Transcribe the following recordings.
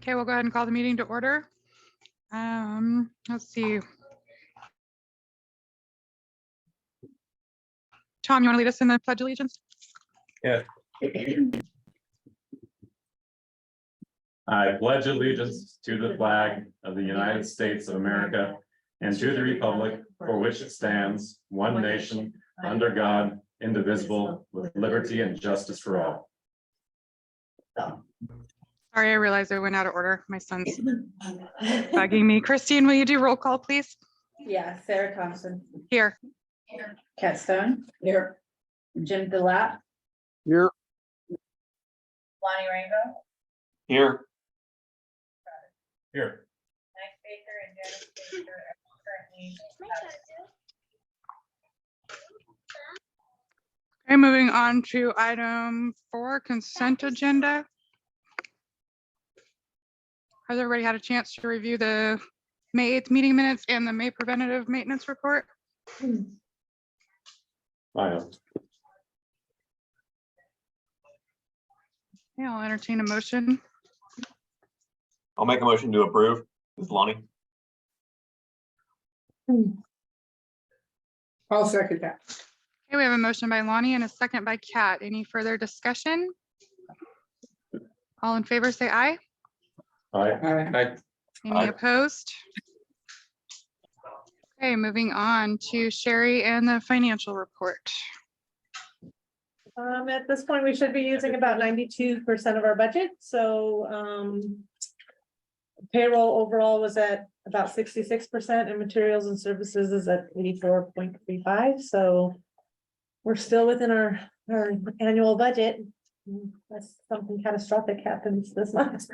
Okay, we'll go ahead and call the meeting to order. Let's see. Tom, you want to lead us in the Pledge of Allegiance? Yeah. I pledge allegiance to the flag of the United States of America and to the republic for which it stands, one nation, under God, indivisible, with liberty and justice for all. Sorry, I realized I went out of order. My son's bugging me. Christine, will you do roll call, please? Yeah, Sarah Thompson. Here. Kat Stone. Here. Jim DeLapp. Here. Lonnie Rainbow. Here. Here. Mike Baker and Janice Baker are currently. Okay, moving on to item 4, consent agenda. Has everybody had a chance to review the May 8th meeting minutes and the May preventative maintenance report? I am. Yeah, I'll entertain a motion. I'll make a motion to approve. This is Lonnie. I'll second that. Okay, we have a motion by Lonnie and a second by Kat. Any further discussion? All in favor, say aye. Aye. Any Aye. opposed? Okay, moving on to Sherry and the financial report. At this point, we should be using about 92% of our budget, so payroll overall was at about 66% and materials and services is at 84.35, so we're still within our annual budget. Unless something catastrophic happens this month.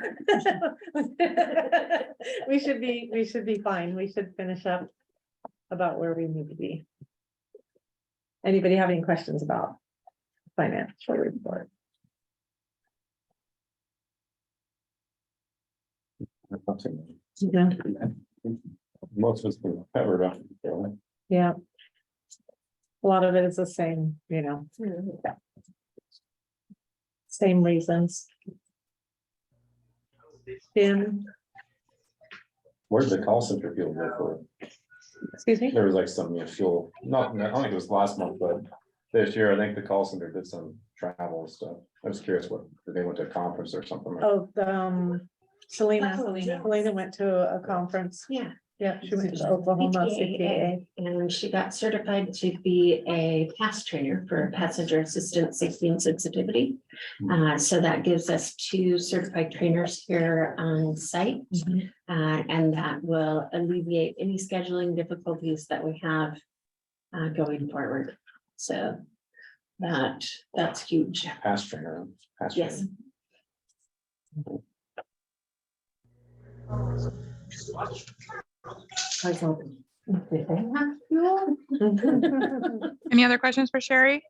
We should be fine. We should finish up about where we need to be. Anybody have any questions about financial report? Yeah. Most of it's been covered up. Yeah. A lot of it is the same, same reasons. Tim, Where's the call center fuel go for? excuse me? There was like some fuel, not, I don't think it was last month, but this year, I think the call center did some travel and stuff. I was curious what, they went to a conference or something. Oh, Selena went to a conference. Yeah, She went to the Oklahoma CPA. and she got certified to be a PASS trainer for passenger assistance safety and sensitivity. So that gives us 2 certified trainers here on site. And that will alleviate any scheduling difficulties that we have going forward. So that's huge. Pass trainer. Yes. Any other questions for Sherry?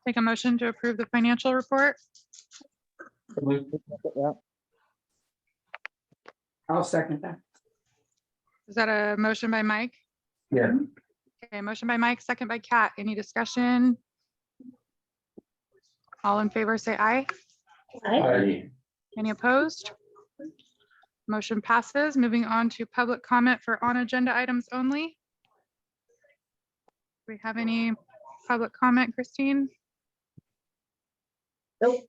Take a motion to approve the financial report. I'll second that. Is that a motion by Mike? Yeah. Okay, motion by Mike, second by Kat. Any discussion? All in favor, say aye. Aye. Any opposed? Motion passes. Moving on to public comment for on-agenda items only. Do we have any public comment, Christine? We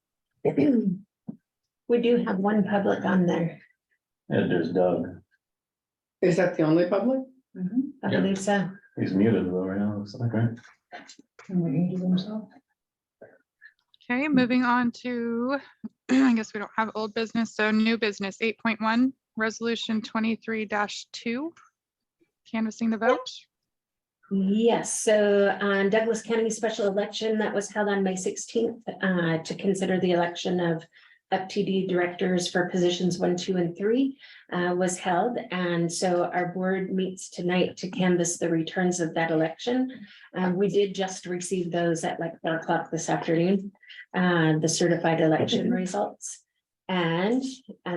do have one public on there. And there's Doug. Is that the only public? I believe so. He's muted though right now, looks like, right? Okay, moving on to, I guess we don't have old business, so new business, 8.1, resolution 23-2, canvassing the vote. Yes, so on Douglas County special election that was held on May 16th to consider the election of UPTD directors for positions 1, 2, and 3 was held. And so our board meets tonight to canvass the returns of that election. We did just receive those at like 4 o'clock this afternoon, the certified election results. And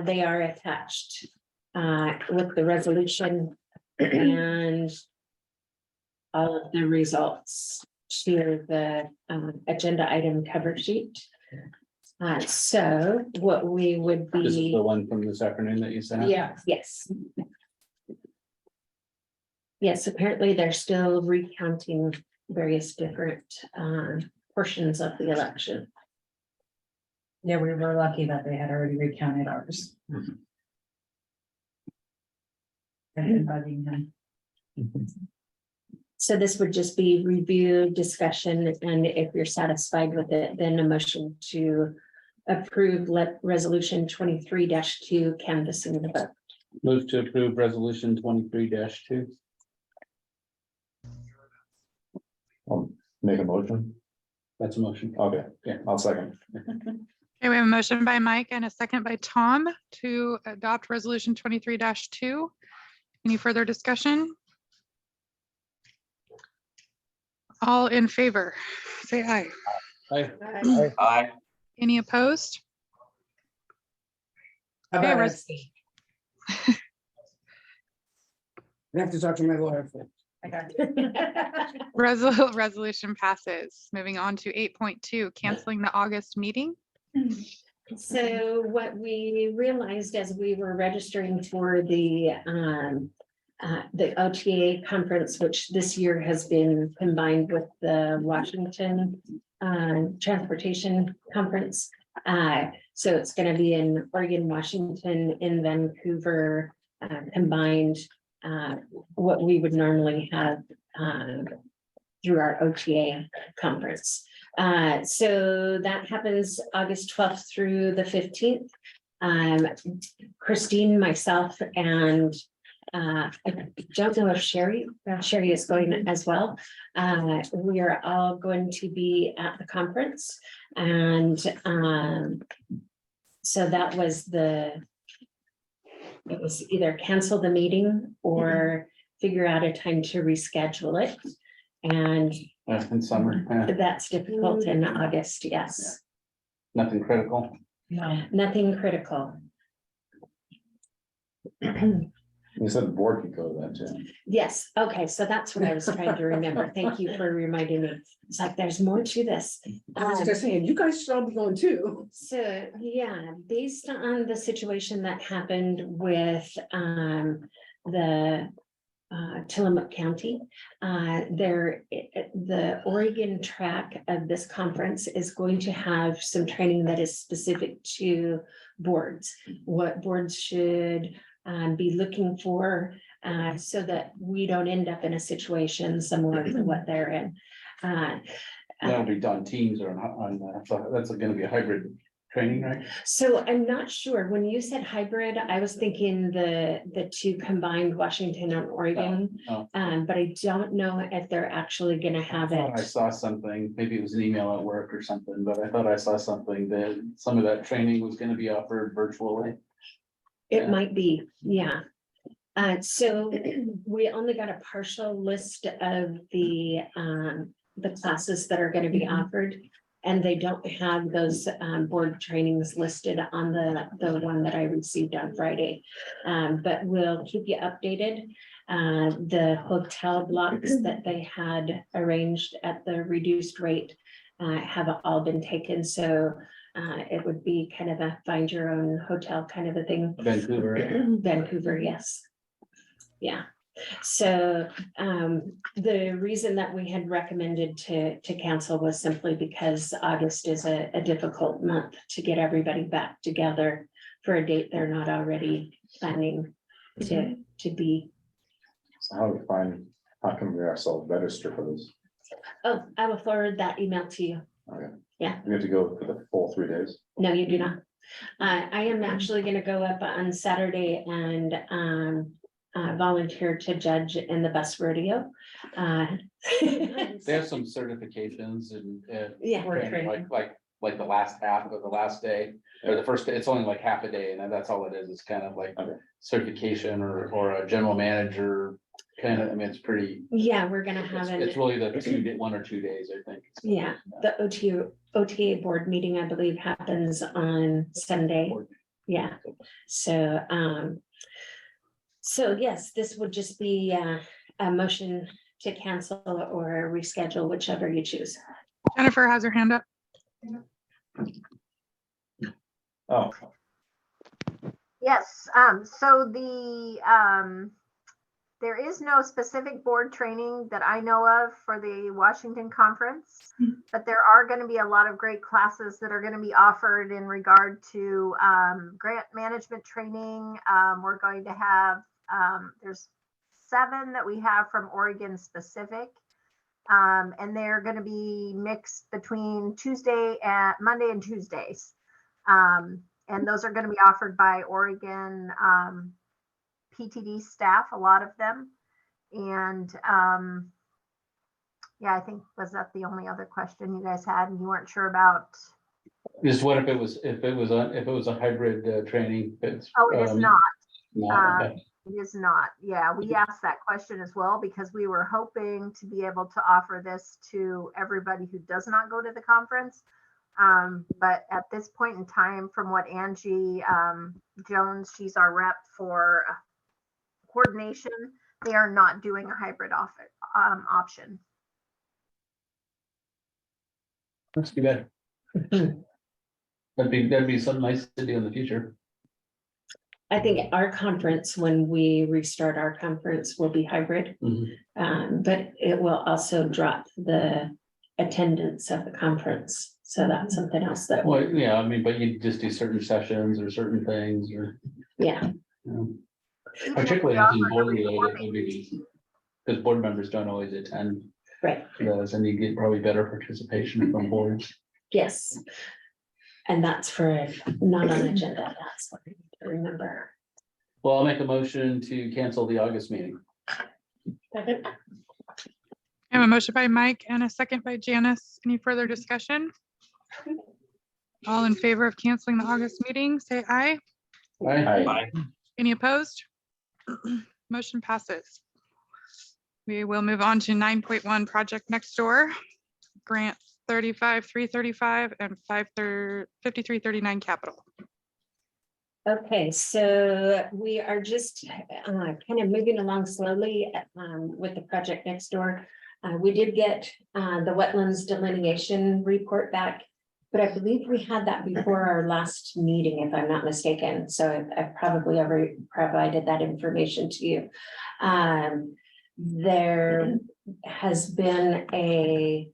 they are attached with the resolution and all of the results to the agenda item cover sheet. So what we would This is be, the one from this afternoon that you sent out? yeah, yes. Yes, apparently they're still recounting various different portions of the election. Yeah, we were lucky that they had already recounted ours. I've been bugging him. So this would just be review, discussion, and if you're satisfied with it, then a motion to approve resolution 23-2 canvassing the vote. Move to approve resolution 23-2. Make a motion. That's a motion. Okay, Yeah. I'll second. Okay, we have a motion by Mike and a second by Tom to adopt resolution 23-2. Any further discussion? All in favor, say aye. Aye. Aye. Any opposed? How Okay, about res- I have to talk to my lawyer first. I got it. Resolution passes. Moving on to 8.2, canceling the August meeting. So what we realized as we were registering for the OTA conference, which this year has been combined with the Washington Transportation Conference. So it's going to be in Oregon, Washington, in Vancouver, combined what we would normally have through our OTA conference. So that happens August 12th through the 15th. Christine, myself, and I don't know if Sherry is going as well. We are all going to be at the conference, and so that was it was either cancel the meeting or figure out a time to reschedule it. And In summer, yeah, that's difficult in August, yes. nothing critical. No, Nothing critical. You said the board could go to that too. Yes, okay, so that's what I was trying to remember. Thank you for reminding me. It's like, there's more to this. I was just saying, you guys should all be going too. So, yeah, based on the situation that happened with the Tillamook County, the Oregon track of this conference is going to have some training that is specific to boards. What boards should be looking for so that we don't end up in a situation similar to what they're in. That'll be done teams or so that's gonna be a hybrid training, right? So I'm not sure, when you said hybrid, I was thinking the two combined Washington and Oregon. Oh. But I don't know if they're actually gonna have I thought I it. saw something, maybe it was an email at work or something, but I thought I saw something that some of that training was gonna be offered virtually. It Yeah. might be, yeah. So we only got a partial list of the classes that are gonna be offered. And they don't have those board trainings listed on the one that I received on Friday. But we'll keep you updated. The hotel blocks that they had arranged at the reduced rate have all been taken, so it would be kind of a find your own hotel kind of a thing. Vancouver. Vancouver, yes. Yeah, so the reason that we had recommended to cancel was simply because August is a difficult month to get everybody back together for a date they're not already planning to be. So how can we ourselves register for this? Oh, I will forward that email to you. Okay. Yeah. We have to go for the full 3 days. No, you do not. I am actually gonna go up on Saturday and volunteer to judge in the bus rodeo. They have some certifications and Yeah, training, like the last half of the last day, or the first day, it's only like half a day, and that's all it is. It's kind of like Okay. certification or a general manager. Kind of, I mean, it's pretty, yeah, we're gonna have it's an, really the 1 or 2 days, I think. yeah, the OTA board meeting, I believe, happens on Sunday. Yeah, so, so yes, this would just be a motion to cancel or reschedule, whichever you choose. Jennifer has her hand up. Oh, Yes, so there is no specific board training that I know of for the Washington conference, but there are going to be a lot of great classes that are going to be offered in regard to grant management training. We're going to have, there's 7 that we have from Oregon specific. And they're going to be mixed between Monday and Tuesdays. And those are going to be offered by Oregon PTD staff, a lot of them. And yeah, I think, was that the only other question you guys had and you weren't sure about? Just what if it was a hybrid training? Oh, it is not. Okay. It is not. Yeah, we asked that question as well because we were hoping to be able to offer this to everybody who does not go to the conference. But at this point in time, from what Angie Jones, she's our rep for coordination, they are not doing a hybrid option. That's too bad. That'd be something nice to do in the future. I think our conference, when we restart our conference, will be hybrid. But it will also drop the attendance of the conference. So that's something else that, Well, yeah, I mean, but you just do certain sessions or certain things or, yeah, you know, Even if particularly we if it's offer board the related, recording, maybe. Because board members don't always attend right, those and you get probably better participation from boards. yes. And that's for not on agenda, that's what I need to remember. Well, I'll make a motion to cancel the August meeting. Second. I have a motion by Mike and a second by Janice. Any further discussion? All in favor of canceling the August meeting, say aye. Aye. Any opposed? Motion passes. We will move on to 9.1 Project Next Door, Grant 35-335 and 5339 capital. Okay, so we are just kind of moving along slowly with the project next door. We did get the wetlands delineation report back, but I believe we had that before our last meeting, if I'm not mistaken. So I've probably already provided that information to you. There has been a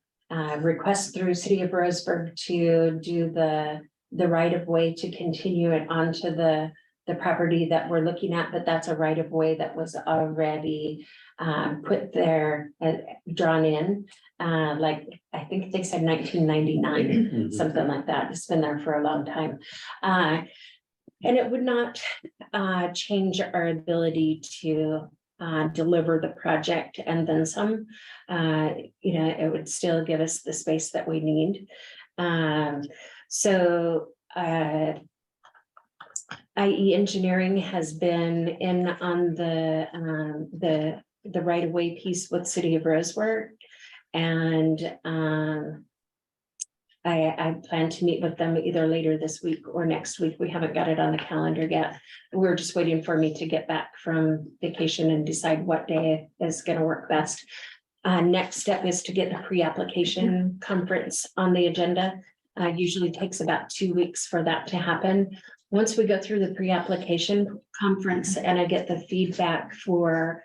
request through City of Roseburg to do the right of way to continue it onto the property that we're looking at, but that's a right of way that was already put there, drawn in, like, I think they said 1999, something like that. It's been there for a long time. And it would not change our ability to deliver the project and then some. It would still give us the space that we need. So IE Engineering has been in on the right of way piece with City of Roseburg. And I plan to meet with them either later this week or next week. We haven't got it on the calendar yet. We're just waiting for me to get back from vacation and decide what day is going to work best. Next step is to get the pre-application conference on the agenda. Usually takes about 2 weeks for that to happen. Once we go through the pre-application conference and I get the feedback for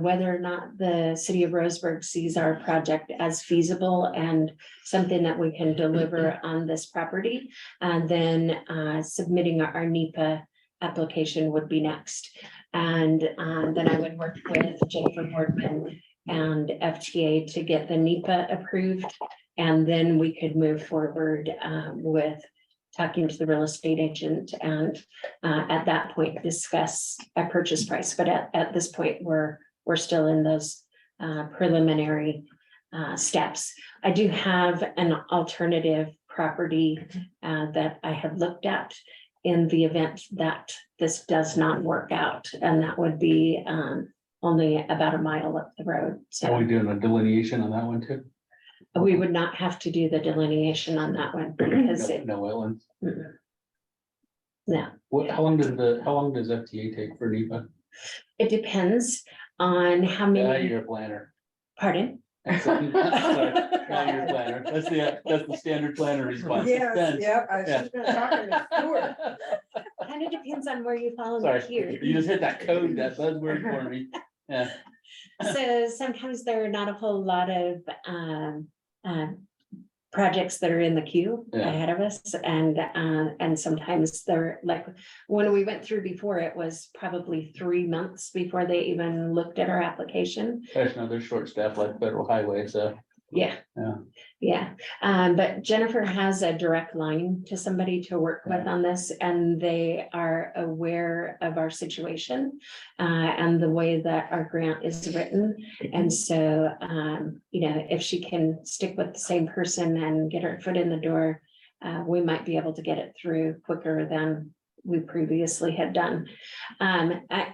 whether or not the City of Roseburg sees our project as feasible and something that we can deliver on this property, then submitting our NEPA application would be next. And then I would work with Jennifer Boardman and FTA to get the NEPA approved. And then we could move forward with talking to the real estate agent and at that point discuss a purchase price. But at this point, we're still in those preliminary steps. I do have an alternative property that I have looked at in the event that this does not work out. And that would be only about a mile up the road. Are we So doing a delineation on that one too? we would not have to do the delineation on that one because it, No wetlands. no, How long does FTA take for NEPA? it depends on how Yeah, many, you're a planner. pardon? Sorry, planner, planner. That's the standard planner response. Yes, Thanks. yep, I should have been talking to Stuart. Kind of depends on where you fall in the Sorry, queue. you just hit that code, that buzzword for me. Yeah. So sometimes there are not a whole lot of projects that are in the queue Yeah. ahead of us, and sometimes they're like, when we went through before, it was probably 3 months before they even looked at our application. There's no, they're short staffed like federal highway, so. Yeah. Yeah. Yeah, but Jennifer has a direct line to somebody to work with on this, and they are aware of our situation and the way that our grant is written. And so, if she can stick with the same person and get her foot in the door, we might be able to get it through quicker than we previously had done.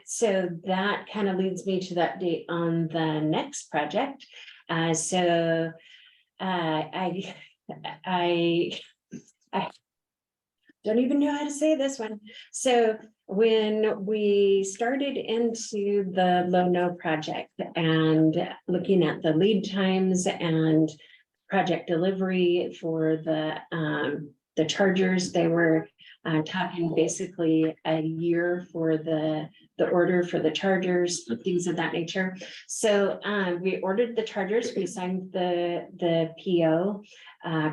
So that kind of leads me to that date on the next project. I don't even know how to say this one. So when we started into the Low-No project and looking at the lead times and project delivery for the chargers, they were talking basically a year for the order for the chargers, things of that nature. So we ordered the chargers, we signed the PO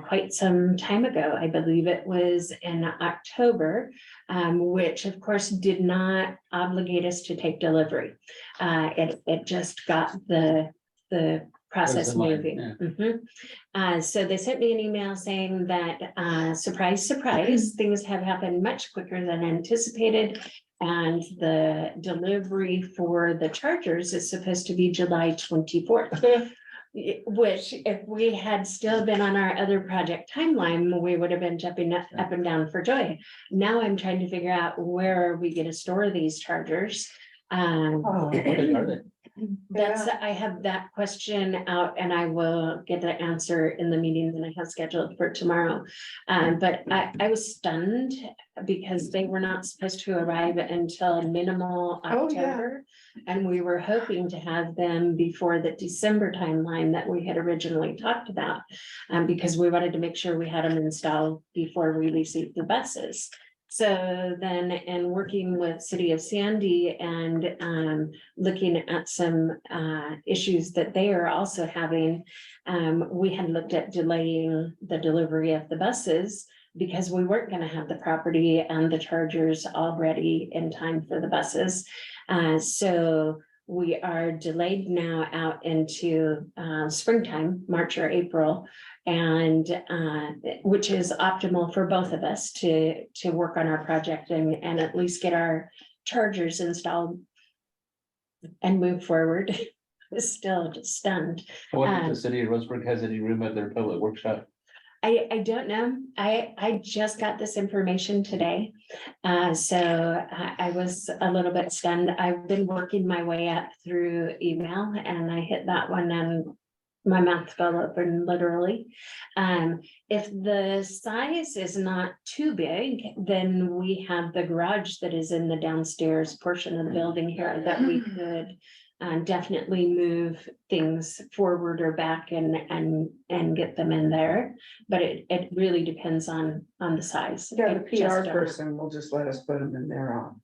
quite some time ago. I believe it was in October, which of course did not obligate us to take delivery. It just got the process There's the line, moving. So they sent me an email saying that, surprise, surprise, things have happened much quicker than anticipated. And the delivery for the chargers is supposed to be July 24th. Which if we had still been on our other project timeline, we would have been jumping up and down for joy. Now I'm trying to figure out where are we going to store these chargers. What are they? That's, I have that question out and I will get the answer in the meeting that I have scheduled for tomorrow. But I was stunned because they were not supposed to arrive until minimal Oh, yeah. October. And we were hoping to have them before the December timeline that we had originally talked about. Because we wanted to make sure we had them installed before we received the buses. So then, in working with City of Sandy and looking at some issues that they are also having, we had looked at delaying the delivery of the buses because we weren't going to have the property and the chargers all ready in time for the buses. So we are delayed now out into springtime, March or April. And which is optimal for both of us to work on our project and at least get our chargers installed and move forward. Still just stunned. I wonder if the city of Roseburg has any room at their public workshop. I don't know. I just got this information today. So I was a little bit stunned. I've been working my way up through email and I hit that one and my mouth fell open literally. If the size is not too big, then we have the garage that is in the downstairs portion of the building here that we could definitely move things forward or back and get them in there. But it really depends on the size. Yeah, the I just PR don't- person will just let us put them in there on.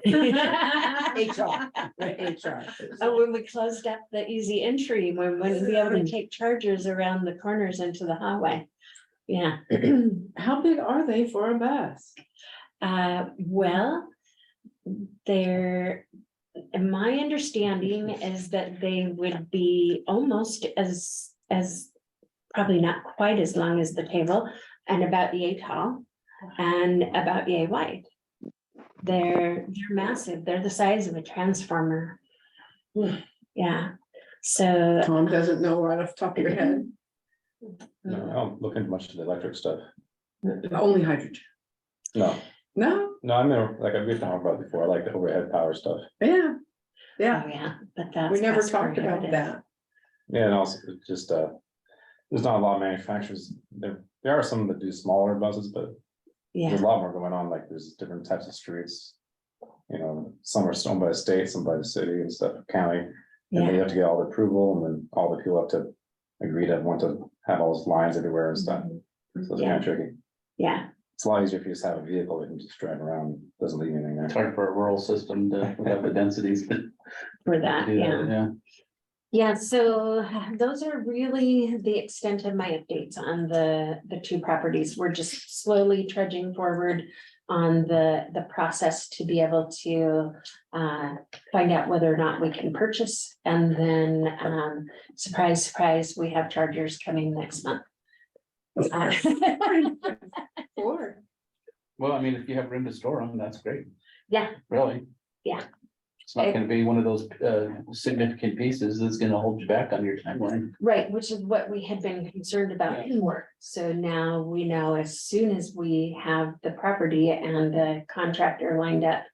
HR. Oh, when we closed up the easy entry, we wouldn't be able to take chargers around the corners into the hallway. Yeah. How big are they for a bus? Well, my understanding is that they would be almost as probably not quite as long as the table and about yay tall and about yay wide. They're massive. They're the size of a transformer. Yeah. So Tom doesn't know right off the top of your head. No, I don't look into much of the electric stuff. Only hydrogen. No, No, I mean, like we've talked about before, I like the overhead power stuff. yeah, oh yeah. yeah, but that's We never cost talked about prohibitive. that. Yeah, and also it's just, there's not a lot of manufacturers. There are some that do smaller buses, but Yeah. there's a lot more going on, like there's different types of streets. You know, some are owned by the state, some by the city and stuff, county. And then Yeah. you have to get all the approval and then all the people have to agree to want to have all those lines everywhere and stuff. So it's kind of tricky. Yeah, It's a lot easier if you just have a vehicle that can just drive around, doesn't leave anything It's there. hard for a rural system to have the densities. to for do that, that, yeah. Yeah. Yeah, so those are really the extent of my updates on the two properties. We're just slowly trudging forward on the process to be able to find out whether or not we can purchase. And then, surprise, surprise, we have chargers coming next month. Or, Well, I mean, if you have room to store them, that's great, Yeah, really. Yeah. It's not gonna be one of those significant pieces that's gonna hold you back on your timeline. right, which is what we had been concerned about before. So now we know as soon as we have the property and the contractor lined up,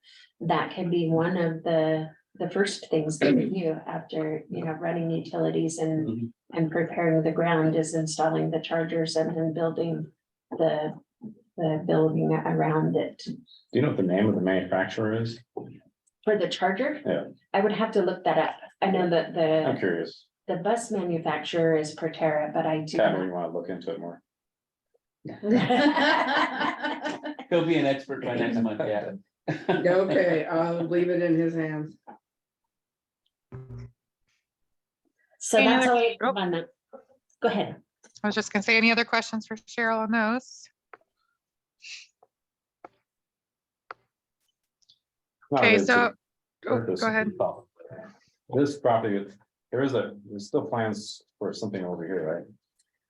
that can be one of the first things that we do after, running utilities Mhm. and preparing the ground is installing the chargers and then building the building around it. Do you know what the name of the manufacturer is? For the charger? Yeah. I would have to look that up. I know that I'm curious. the bus manufacturer is Proterra, but I do Kat, not. maybe you want to look into it more. He'll be an expert by next month, yeah. okay, I'll leave it in his hands. So Any that's other- all. I have on that. Go ahead. I was just gonna say, any other questions for Cheryl on those? Not Okay, really, so, so- go ahead. This property, there's still plans for something over here, right?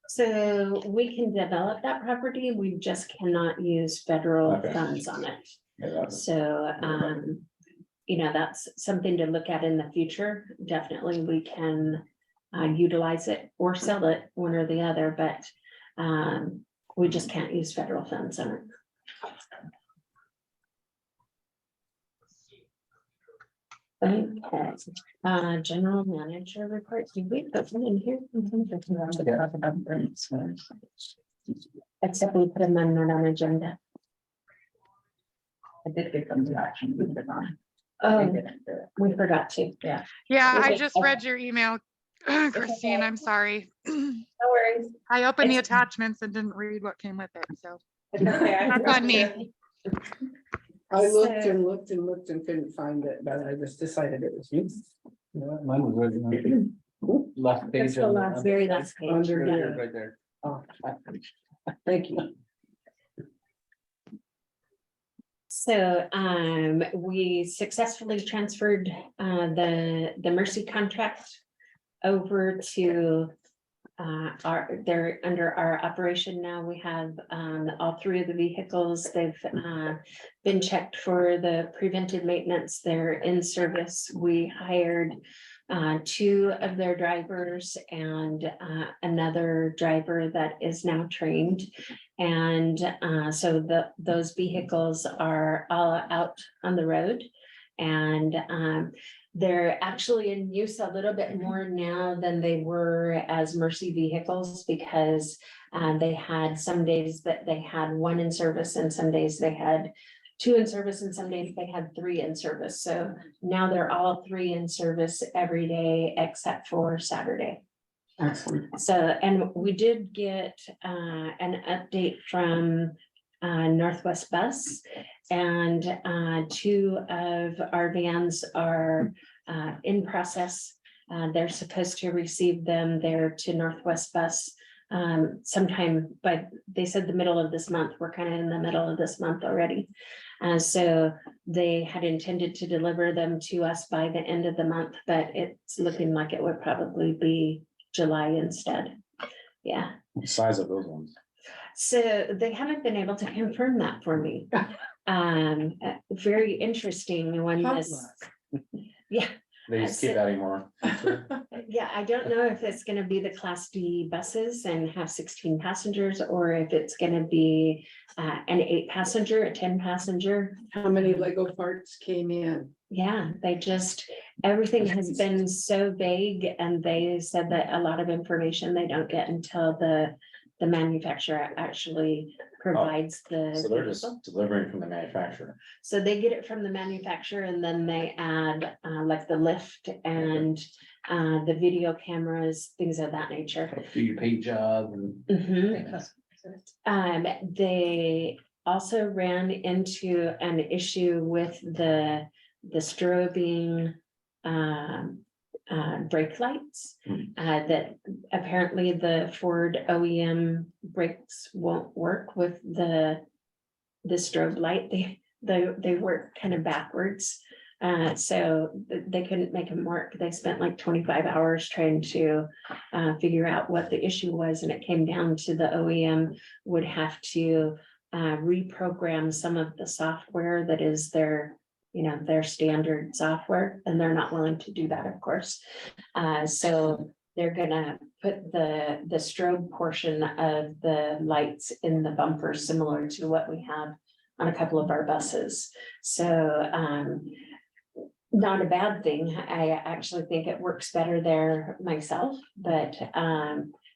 So we can develop that property. We just cannot use federal Okay. funds on it. Yeah, that's- So, that's something to look at in the future. Definitely, we can utilize it or sell it, one or the other, but we just can't use federal funds on it. Okay, general manager report, did we put one in here? Except we put them on agenda. I did get them to action. Oh, we forgot to. Yeah, I Okay. just read your email, Christine, I'm sorry. No worries. I opened the It's- attachments and didn't read what came with it, so. It's okay, I That's forgot on me. to- I looked So- and looked and looked and couldn't find it, but I just decided it was you. Yeah, mine was right. Last page. That's the on last, very last page. Under yeah. here. Right there. Oh, thank you. So, we successfully transferred, the Mercy contract over to, they're under our operation now. We have, all three of the vehicles. They've, been checked for the preventive maintenance. They're in service. We hired, two of their drivers and, another driver that is now trained. And so those vehicles are all out on the road. And they're actually in use a little bit more now than they were as Mercy vehicles because they had some days that they had one in service and some days they had two in service and some days they had three in service. So now they're all three in service every day except for Saturday. Excellent. So, and we did get an update from Northwest Bus. And two of our vans are in process. They're supposed to receive them there to Northwest Bus sometime, but they said the middle of this month. We're kind of in the middle of this month already. So they had intended to deliver them to us by the end of the month, but it's looking like it would probably be July instead. Yeah, What size of those ones? so they haven't been able to confirm that for me. Very interesting one was, yeah, They just keep adding more. yeah, I don't know if it's gonna be the Class D buses and have 16 passengers, or if it's gonna be an 8-passenger, a 10-passenger. How many Lego parts came in? Yeah, everything has been so vague, and they said that a lot of information they don't get until the manufacturer actually provides the. So they're just vehicle. delivering from the manufacturer. So they get it from the manufacturer and then they add like the lift and the video cameras, things of that nature. Do your paint job and. Mhm. They also ran into an issue with the strobing brake lights. That apparently the Ford OEM brakes won't work with the strobe light. They work kind of backwards. So they couldn't make them work. They spent like 25 hours trying to figure out what the issue was, and it came down to the OEM would have to reprogram some of the software that is their, their standard software, and they're not willing to do that, of course. So they're gonna put the strobe portion of the lights in the bumper, similar to what we have on a couple of our buses. So not a bad thing. I actually think it works better there myself, but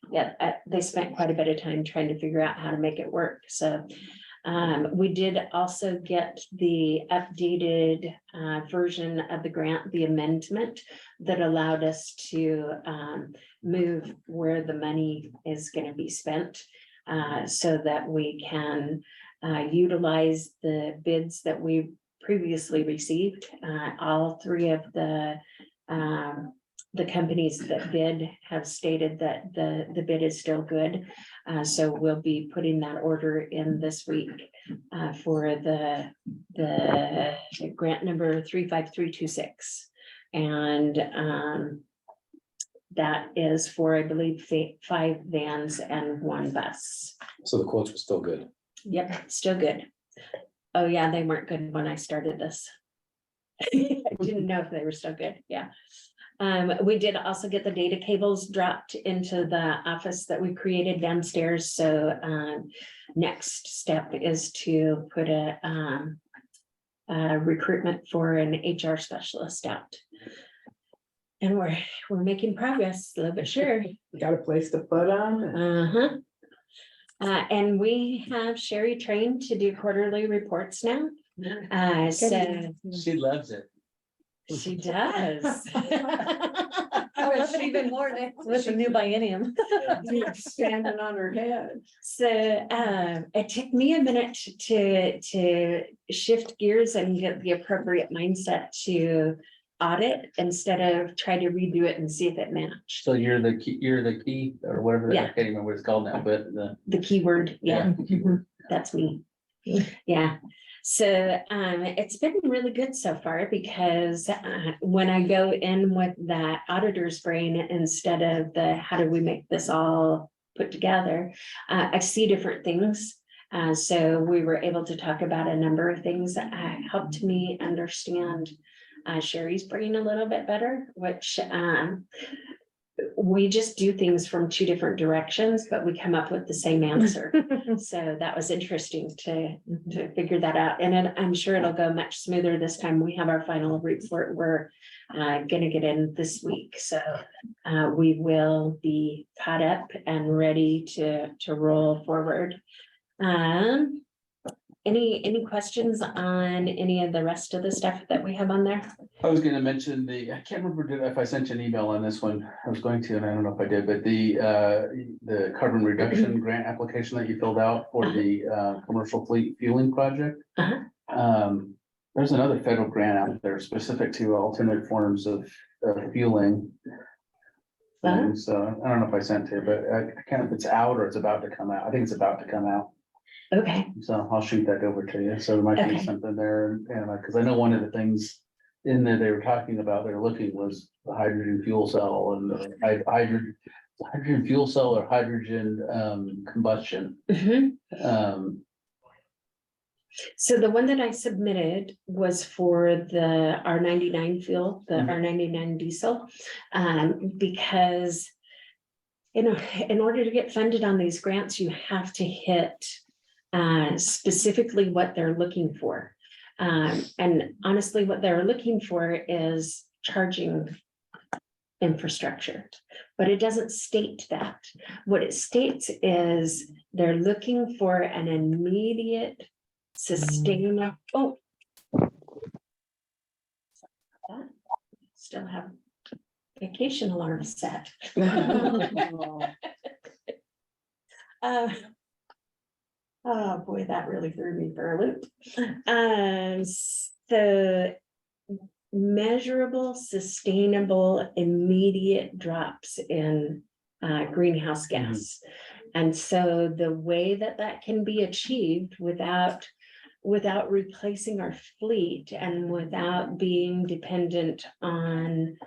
yeah, they spent quite a bit of time trying to figure out how to make it work. So we did also get the updated version of the grant, the amendment that allowed us to move where the money is going to be spent, so that we can utilize the bids that we previously received. All three of the companies that bid have stated that the bid is still good. So we'll be putting that order in this week for the grant number 35326. And that is for, I believe, 5 vans and 1 bus. So the quotes were still good. Yep, still good. Oh yeah, they weren't good when I started this. I didn't know if they were still good, yeah. We did also get the data cables dropped into the office that we created downstairs, so next step is to put a recruitment for an HR specialist out. And we're making progress, slowly but sure. Got a place to put on. And we have Sherry trained to do quarterly reports now. So She loves it. she does. I love it even more with the new biennium. Standing on her head. So it took me a minute to shift gears and get the appropriate mindset to audit instead of try to redo it and see if it matched. So you're the key or whatever, I Yeah. can't remember what it's called now, but The keyword, yeah. keyword. That's me. Yeah. So it's been really good so far because when I go in with that auditor's brain instead of the how do we make this all put together, I see different things. So we were able to talk about a number of things that helped me understand Sherry's brain a little bit better, which we just do things from 2 different directions, but we come up with the same answer. So that was interesting to figure that out. And I'm sure it'll go much smoother this time. We have our final report. We're going to get in this week. So we will be caught up and ready to roll forward. Any questions on any of the rest of the stuff that we have on there? I was gonna mention I can't remember if I sent you an email on this one. I was going to, and I don't know if I did, but the carbon reduction grant application that you filled out for the commercial fleet fueling project. There's another federal grant out there specific to alternate forms of fueling. So I don't know if I sent it, but I can't, if it's out or it's about to come out. I think it's about to come out. Okay. So I'll shoot that over to you. So there might be Okay. something there, and because I know one of the things in there they were talking about, they're looking was the hydrogen fuel cell and the hydrogen fuel cell or hydrogen combustion. Mhm. So the one that I submitted was for the R99 fuel, the R99 diesel, because in order to get funded on these grants, you have to hit specifically what they're looking for. And honestly, what they're looking for is charging infrastructure. But it doesn't state that. What it states is they're looking for an immediate sustainable, oh. Still have vacation alarm set. Oh boy, that really threw me for a loop. The measurable, sustainable, immediate drops in greenhouse gas. And so the way that that can be achieved without replacing our fleet and without being dependent on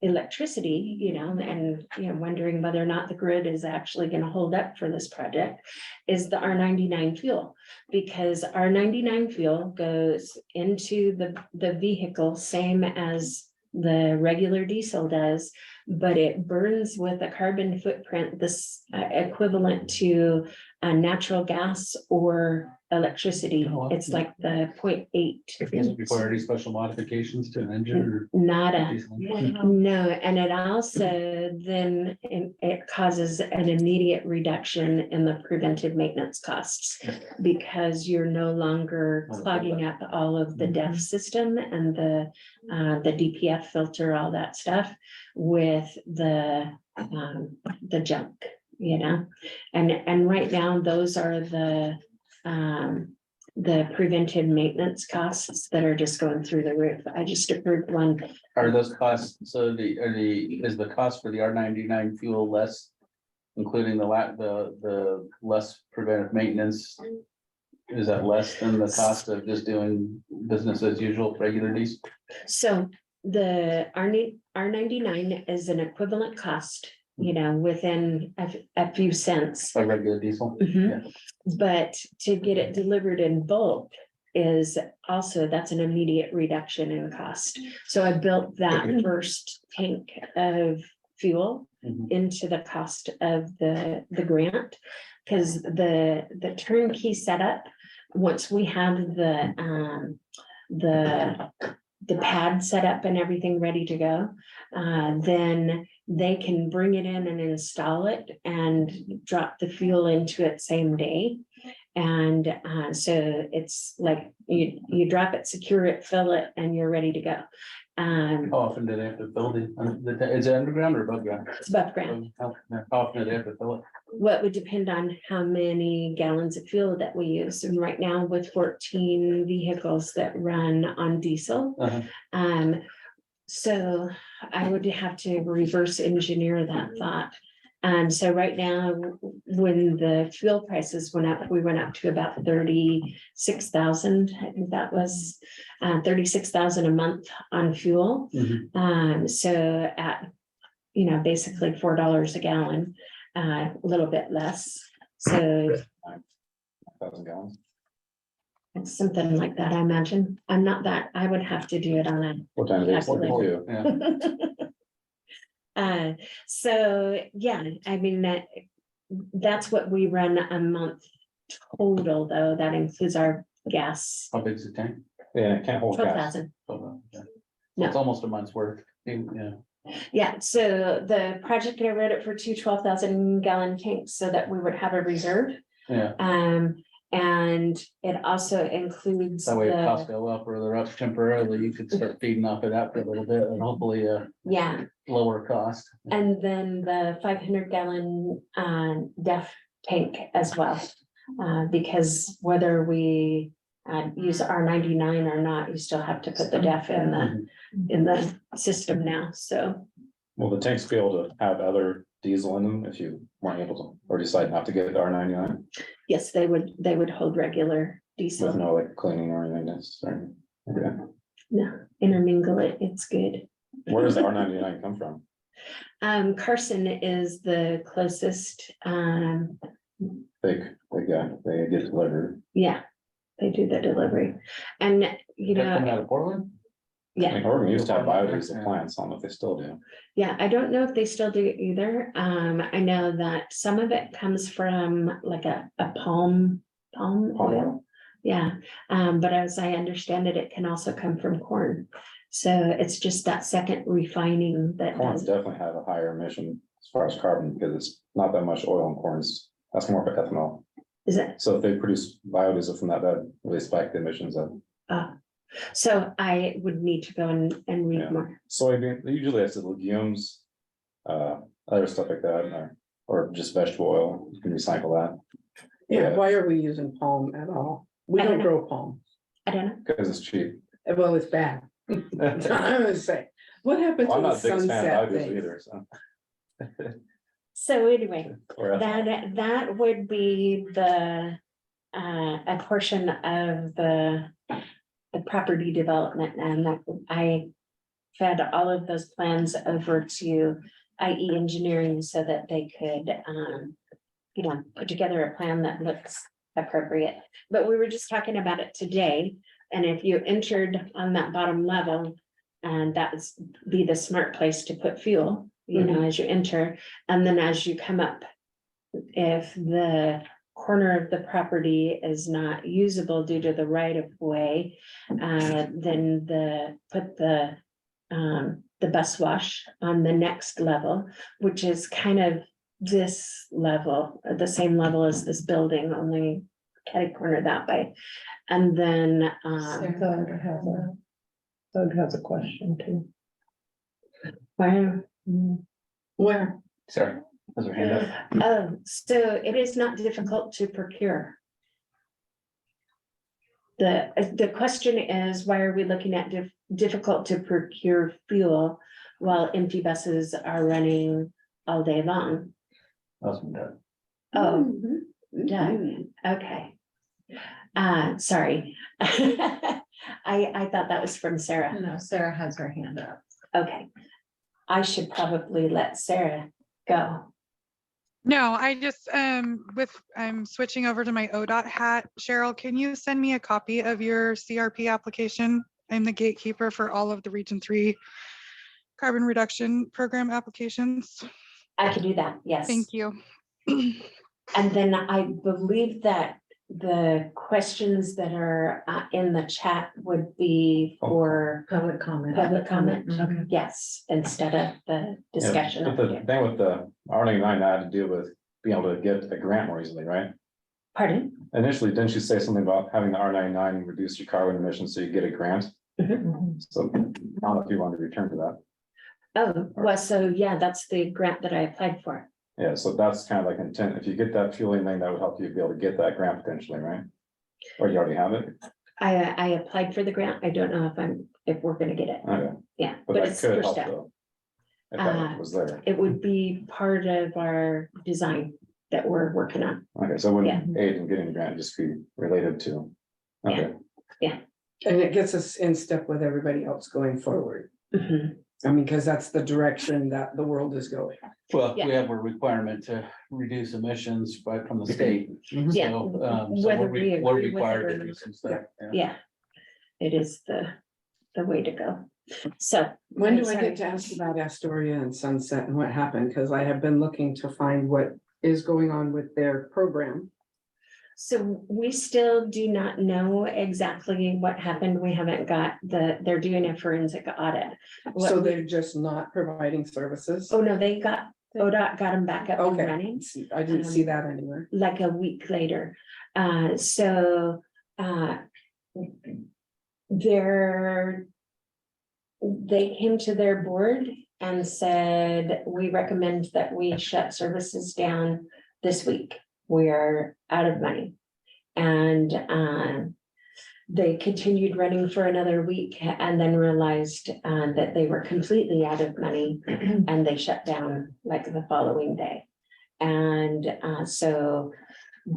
electricity, and wondering whether or not the grid is actually going to hold up for this project, is the R99 fuel. Because R99 fuel goes into the vehicle same as the regular diesel does, but it burns with a carbon footprint this equivalent to natural gas or electricity. It's like the 0.8. It doesn't require any special modifications to an engine or. Nada. diesel? No, and it also then it causes an immediate reduction in the preventive maintenance costs, because you're no longer clogging up all of the DEF system and the DPF filter, all that stuff with the junk, and right now those are the preventive maintenance costs that are just going through the roof. I just approved one. Are those costs, so is the cost for the R99 fuel less, including the less preventive maintenance? Is that less than the cost of just doing business as usual, regular diesel? So the R99 is an equivalent cost, within a few cents. By regular diesel? Mhm. But to get it delivered in bulk is also, that's an immediate reduction in cost. So I built that first tank of fuel Mhm. into the cost of the grant, because the turnkey setup, once we have the pad set up and everything ready to go, then they can bring it in and install it and drop the fuel into it same day. And so it's like you drop it, secure it, fill it, and you're ready to go. How often do they have to fill is it underground or above ground? It's above ground. How often do they have to fill it? What would depend on how many gallons of fuel that we use. And right now with 14 vehicles that run on diesel, so I would have to reverse engineer that thought. So right now, when the fuel prices went up, we went up to about 36,000. I think that was 36,000 a month on fuel. So at, basically $4 a gallon, a little bit less. So 1,000 gallons. it's something like that, I imagine. I'm not that, I would have to do it on a What time is it? calculator. 42. So, yeah, I mean, that's what we run a month total, though. That includes our gas, How big is the tank? Yeah, it can't hold gas. 12,000. Yeah. No. It's almost a month's worth. Yeah. Yeah, so the project, I wrote it for 12,000 gallon tanks so that we would have a reserve. Yeah. And it also includes That way if the, costs go up or they're up temporarily, you could start feeding off of that for a little bit and hopefully yeah, lower cost. and then the 500 gallon DEF tank as well. Because whether we use R99 or not, you still have to put the DEF in the system now, so. Will the tanks be able to have other diesel in them if you weren't able to, or decide not to get the R99 Yes, they would hold regular with diesel. no like cleaning or anything necessary? Okay. No, intermingle it, it's good. Where does the R99 come from? Carson is the closest, They get delivered. yeah, they do the delivery. And, Coming out of Portland? I yeah, mean, Oregon used to have biodiesel plants. I don't know if they still do. yeah, I don't know if they still do either. I know that some of it comes from like a palm oil. Yeah, but as I understand it, it can also come from corn. So it's just that second refining that Corns does, definitely have a higher emission as far as carbon because it's not that much oil in corns. That's more for ethanol. is it? So if they produce biodiesel from that, that really spike the emissions of So I would need to go and read Yeah. more. soybean. Usually it's the legumes, other stuff like that, or just vegetable oil. You can recycle that Yeah, Yeah. why are we using palm at all? We I don't don't know. grow palm. I don't know. because it's cheap. Well, it's bad. I'm gonna say, what happened Well, I'm to the not the biggest fan sunset of biodiesel thing? either, so. So anyway, Or ethanol. that would be the, a portion of the property development, and that I fed all of those plans over to IE Engineering so that they could, put together a plan that looks appropriate. But we were just talking about it today, and if you entered on that bottom level, and that would be the smart place to put fuel, as you enter, and then as you come up, if the corner of the property is not usable due to the right of way, then put the bus wash on the next level, which is kind of this level, the same level as this building, only catty corner that way. And then, Doug has a question too. Where? Sorry, has her hand up. oh, so it is not difficult to procure. The question is, why are we looking at difficult to procure fuel while empty buses are running all day long? That's been done. Oh, Mm-hmm. Doug, okay. Sorry. I thought that was from Sarah. No, Sarah has her hand up. Okay. I should probably let Sarah go. No, I just, I'm switching over to my ODOT hat. Cheryl, can you send me a copy of your CRP application? I'm the gatekeeper for all of the Region 3 carbon reduction program applications. I can do that, yes. Thank you. And then I believe that the questions that are in the chat would be for Public comment. public comment. Mhm. Yes, instead of the discussion. Yeah, but the thing with the R99 had to do with being able to get a grant more easily, right? Pardon? Initially, didn't you say something about having the R99 reduce your carbon emissions so you get a grant? Mhm. So I don't know if you want to return to that. Oh, well, so yeah, that's the grant that I applied for. Yeah, so that's kind of like intent. If you get that fueling thing, that would help you be able to get that grant potentially, right? Or you already have it? I applied for the grant. I don't know if we're gonna get it. Okay, Yeah, but but that it's could first help step. though. If that was there. It would be part of our design that we're working on. Okay, so it wouldn't aid in getting the grant, just be related to. Okay, And it gets us in step with everybody else going forward. Mhm. I mean, because that's the direction that the world is going. Well, Yeah. we have a requirement to reduce emissions from the state. Yeah, So whether we we're agree with it required or to do not. some stuff. Yeah, it is the way to go. So. When do I sorry. get to ask about Astoria and Sunset and what happened? Because I have been looking to find what is going on with their program. So we still do not know exactly what happened. We haven't got they're doing a forensic audit. What So we- they're just not providing services? Oh, no, ODOT got them back up and Okay, running I didn't see that anywhere. like a week later. They came to their board and said, we recommend that we shut services down this week. We are out of money. And they continued running for another week and then realized that they were completely out of money and they shut down like the following day. And so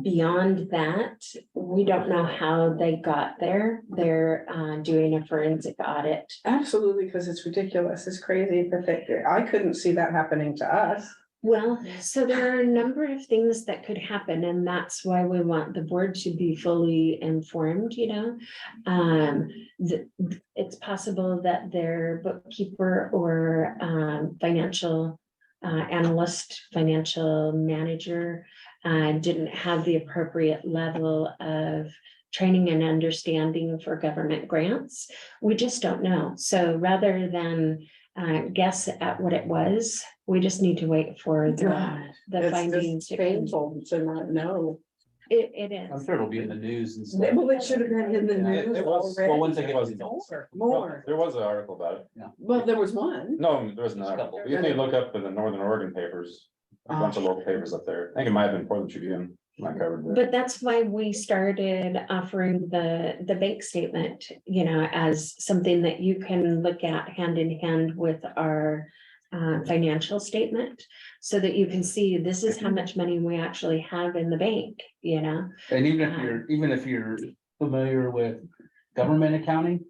beyond that, we don't know how they got there. They're doing a forensic audit. Absolutely, because it's ridiculous. It's crazy that I couldn't see that happening to us. Well, so there are a number of things that could happen, and that's why we want the board to be fully informed, It's possible that their bookkeeper or financial analyst, financial manager didn't have the appropriate level of training and understanding for government grants. We just don't know. So rather than guess at what it was, we just need to wait for God, the it's findings. just painful to not know. It I'm is. sure it'll be in the news and stuff. Well, it should have been in the Yeah, news it was- already. well, once they get was- More. There was an article about it. Well, there was one. No, there was not. Couple. You need to look up in the Northern Oregon papers, a bunch of local papers up there. I think it might have been Portland Tribune. I covered it. But that's why we started offering the bank statement, you know, as something that you can look at hand in hand with our financial statement, so that you can see this is how much money we actually have in the bank, you know? And even if you're familiar with government accounting,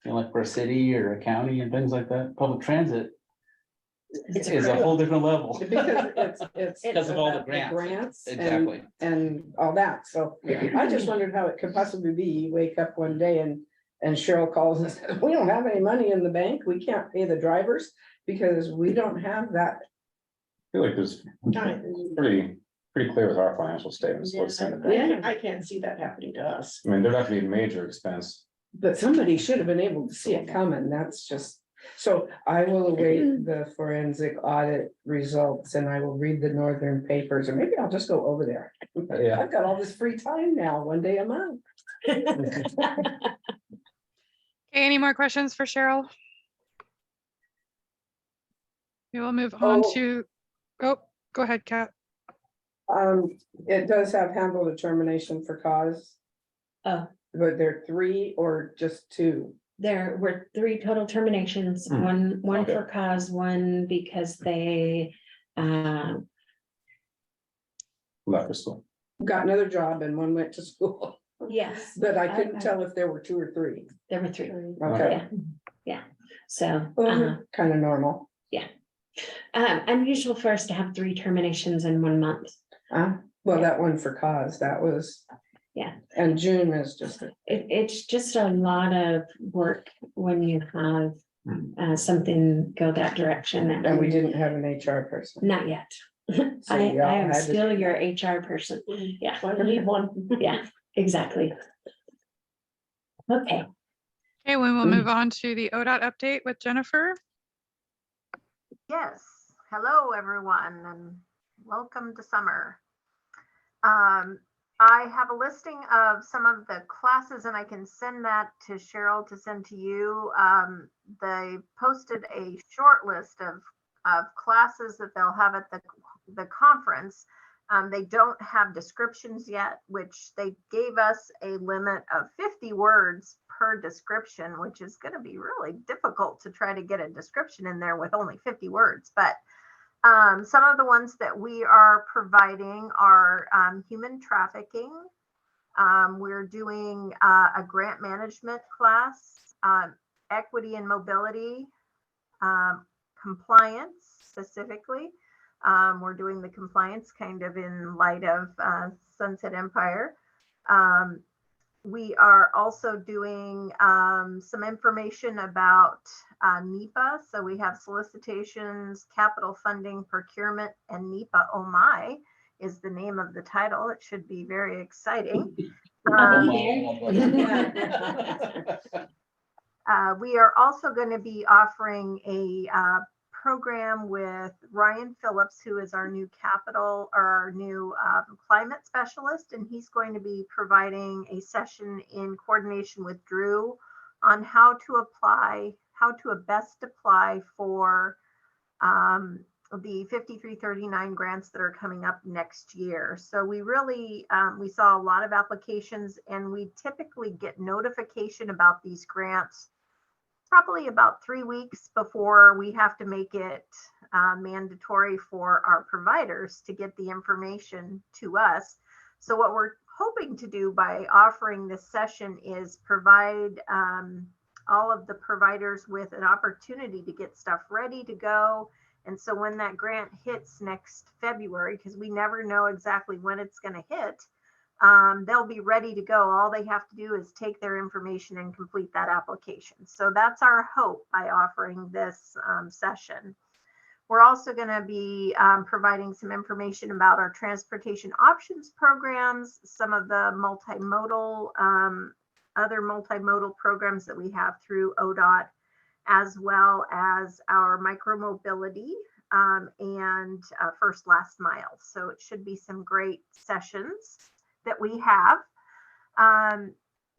you know, like for a city or a county and things like that, public transit is a whole different level. Because it's. Because of all the about grants. and- Exactly. And all that, so I just wondered how it could possibly be, you wake up one day and Cheryl calls and says, we don't have any money in the bank, we can't pay the drivers because we don't have that. I feel like there's pretty clear with our financial statements. What's in the bank. I can't see that happening to us. I mean, there'd have to be a major expense. But somebody should have been able to see it coming, that's just, so I will await the forensic audit results and I will read the northern papers, or maybe I'll just go over there. Yeah. I've got all this free time now, one day a month. Okay, any more questions for Cheryl? We will move on Oh. to, oh, go ahead, Kat. It does have handle determination for cause. Oh. But there are 3 or just 2? There were 3 total terminations, one Okay. for cause, one because they Left for school. Got another job and one went to school, yes, but I couldn't Okay. tell if there were 2 or 3. there were 3. Okay, So kind of normal. unusual for us to have 3 terminations in 1 month. Well, that one for cause, that was. Yeah. And June is just, It's just a lot of work when you have something go that direction. and we didn't have an HR person. Not yet. So I y'all am had to- still your HR person. Yeah. I need one. Yeah, exactly. Okay, Okay, we will move on to the ODOT update with Jennifer. Yes, hello, everyone, and welcome to summer. I have a listing of some of the classes, and I can send that to Cheryl to send to you. They posted a short list of classes that they'll have at the conference. They don't have descriptions yet, which they gave us a limit of 50 words per description, which is going to be really difficult to try to get a description in there with only 50 words. But some of the ones that we are providing are human trafficking. We're doing a grant management class, equity and mobility, compliance specifically. We're doing the compliance kind of in light of Sunset Empire. We are also doing some information about NEPA. So we have solicitations, capital funding, procurement, and NEPA. Oh my, is the name of the title. It should be very exciting. We are also going to be offering a program with Ryan Phillips, who is our new climate specialist, and he's going to be providing a session in coordination with Drew on how to best apply for the 5339 grants that are coming up next year. So we really, we saw a lot of applications, and we typically get notification about these grants probably about 3 weeks before we have to make it mandatory for our providers to get the information to us. So what we're hoping to do by offering this session is provide all of the providers with an opportunity to get stuff ready to go. And so when that grant hits next February, because we never know exactly when it's going to hit, they'll be ready to go. All they have to do is take their information and complete that application. So that's our hope by offering this session. We're also going to be providing some information about our transportation options programs, some of the multimodal, other multimodal programs that we have through ODOT, as well as our micromobility and first last mile. So it should be some great sessions that we have.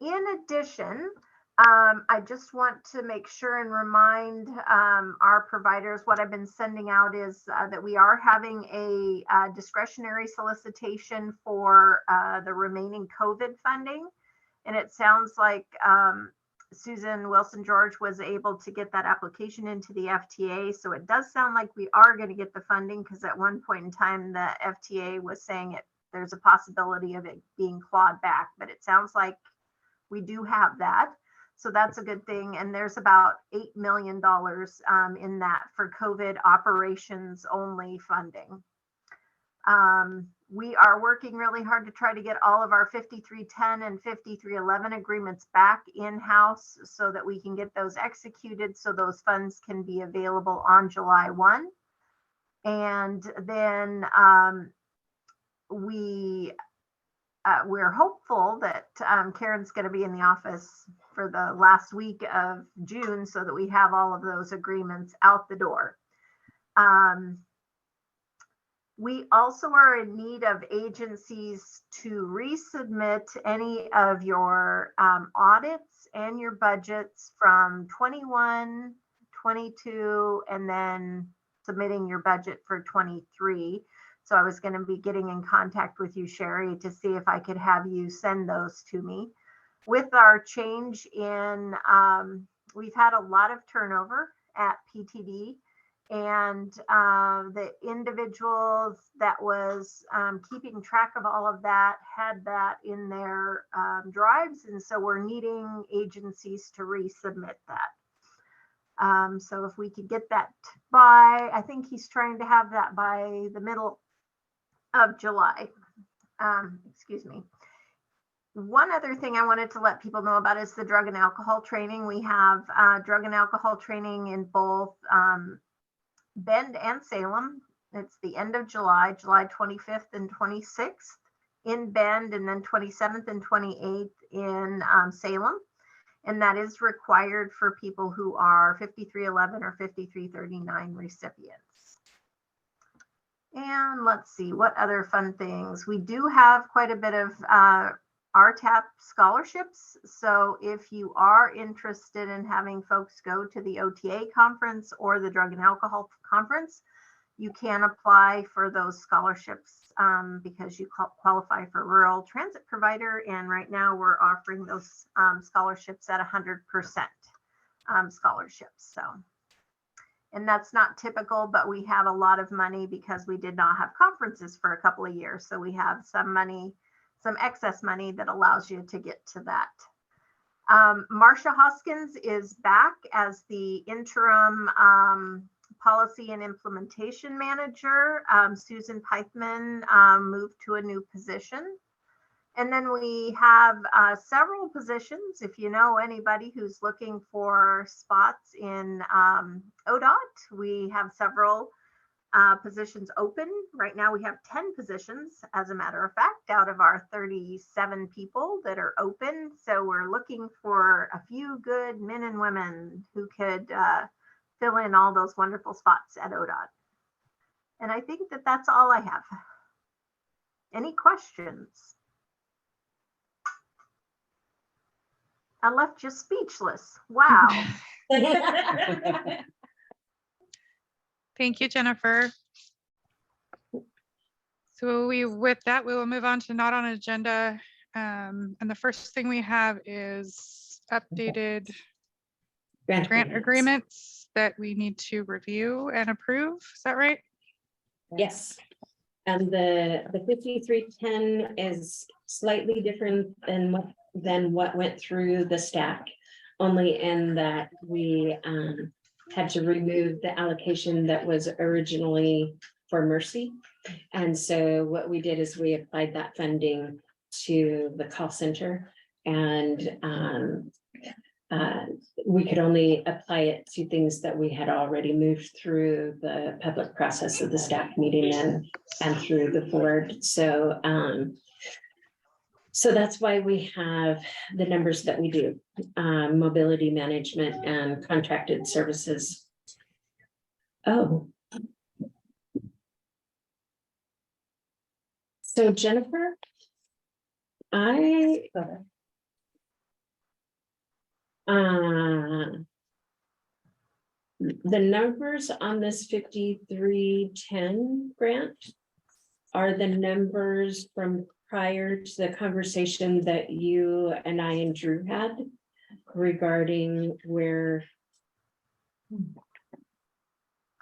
In addition, I just want to make sure and remind our providers, what I've been sending out is that we are having a discretionary solicitation for the remaining COVID funding. And it sounds like Susan Wilson George was able to get that application into the FTA. So it does sound like we are going to get the funding, because at one point in time, the FTA was saying there's a possibility of it being clawed back, but it sounds like we do have that. So that's a good thing. And there's about $8 million in that for COVID operations only funding. We are working really hard to try to get all of our 5310 and 5311 agreements back in-house so that we can get those executed, so those funds can be available on July 1. And then we're hopeful that Karen's going to be in the office for the last week of June so that we have all of those agreements out the door. We also are in need of agencies to resubmit any of your audits and your budgets from 21, 22, and then submitting your budget for 23. So I was going to be getting in contact with you, Sherry, to see if I could have you send those to me. With our change in, we've had a lot of turnover at PTD, and the individuals that was keeping track of all of that had that in their drives. And so we're needing agencies to resubmit that. So if we could get that by, I think he's trying to have that by the middle of July. Excuse me. One other thing I wanted to let people know about is the drug and alcohol training. We have drug and alcohol training in both Bend and Salem. It's the end of July, July 25th and 26th in Bend, and then 27th and 28th in Salem. And that is required for people who are 5311 or 5339 recipients. And let's see, what other fun things. We do have quite a bit of RTAP scholarships. So if you are interested in having folks go to the OTA conference or the drug and alcohol conference, you can apply for those scholarships because you qualify for rural transit provider. And right now we're offering those scholarships at 100% scholarships. So, and that's not typical, but we have a lot of money because we did not have conferences for a couple of years. So we have some money, some excess money that allows you to get to that. Marcia Hoskins is back as the interim policy and implementation manager. Susan Peichman moved to a new position. And then we have several positions. If you know anybody who's looking for spots in ODOT, we have several positions open. Right now we have 10 positions, as a matter of fact, out of our 37 people that are open. So we're looking for a few good men and women who could fill in all those wonderful spots at ODOT. And I think that that's all I have. Any questions? I left you speechless. Wow. Thank you, Jennifer. So with that, we will move on to not on agenda. And the first thing we have is updated grant agreements that we need to review and approve. Is that right? Yes. And the 5310 is slightly different than what went through the stack, only in that we had to remove the allocation that was originally for Mercy. And so what we did is we applied that funding to the call center, and we could only apply it to things that we had already moved through the public process of the staff meeting and through the board. So, so that's why we have the numbers that we do, mobility management and contracted services. Oh. So Jennifer, the numbers on this 5310 grant are the numbers from prior to the conversation that you and I and Drew had regarding where.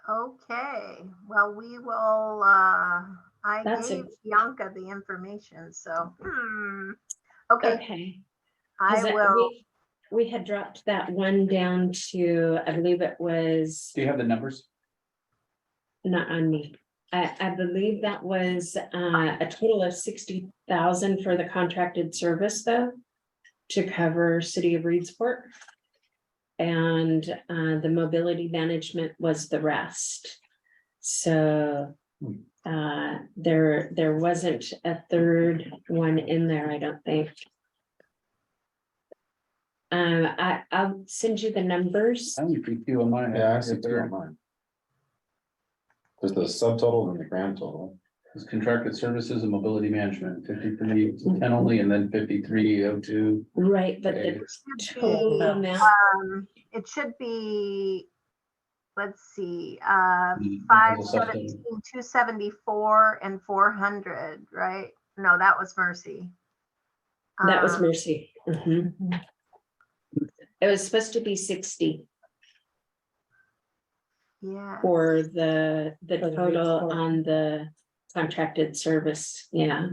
Okay, well, we will, I That's gave it. Bianca the information, so, okay, Okay. I will. We had dropped that one down to, I believe it was Do you have the numbers? not on me. I believe that was a total of 60,000 for the contracted service though, to cover City of Reedsport. And the mobility management was the rest. So there wasn't a third one in there, I don't think. I'll send you the numbers. I only think two on mine. Yeah, I see two on mine. There's the subtotal and the grand total. It's contracted services and mobility management, 5310 only, and then 5302. Right, but the total amount, It should be, let's see, Mm, 517, 274 and 400, right? No, that was Mercy. that was Mercy. Mhm. It was supposed to be 60 Yeah. for the the total Reedsport. on the contracted service, yeah.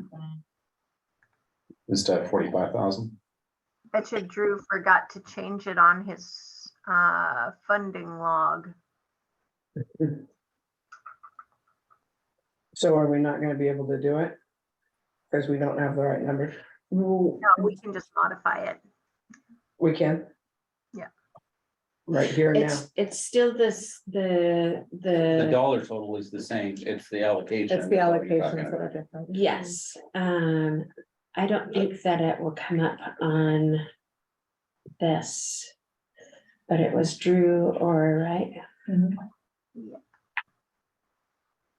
Instead of 45,000. Bet you Drew forgot to change it on his funding log. So are we not gonna be able to do it? Because we don't have the right numbers. No, we can just modify it. We can? Yeah. Right here and now. It's still The the, dollar total is the same, it's the allocation. It's the that's all you're allocations talking that are about. different. yes, I don't think that it will come up on this. But it was Drew or right?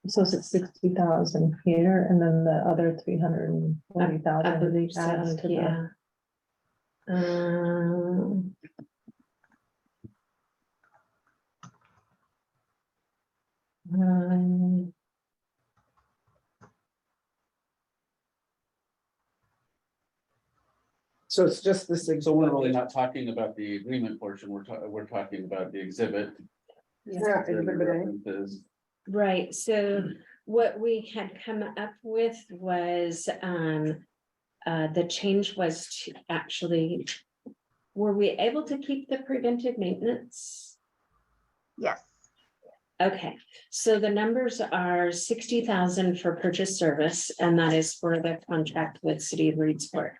So is it 60,000 here and then the other 340,000? I believe so, adds to the- yeah. Um, So it's just this. So we're really not talking about the agreement portion, we're talking about the exhibit. Yeah, exhibit A. References. Right, so what we had come up with was, the change was to actually, were we able to keep the preventive maintenance? Yes. Okay, so the numbers are 60,000 for purchase service, and that is for the contract with City of Reedsport.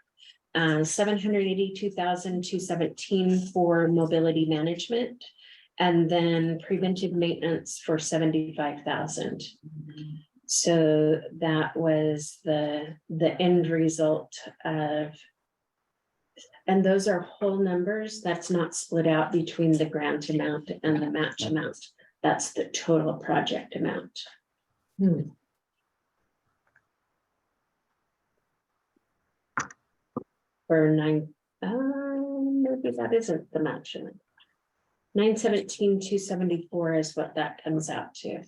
782,217 for mobility management. And then preventive maintenance for 75,000. So that was the end result of. And those are whole numbers. That's not split out between the grant amount and the match amount. That's the total project amount. For maybe that isn't the match amount. 917,274 is what that comes out to.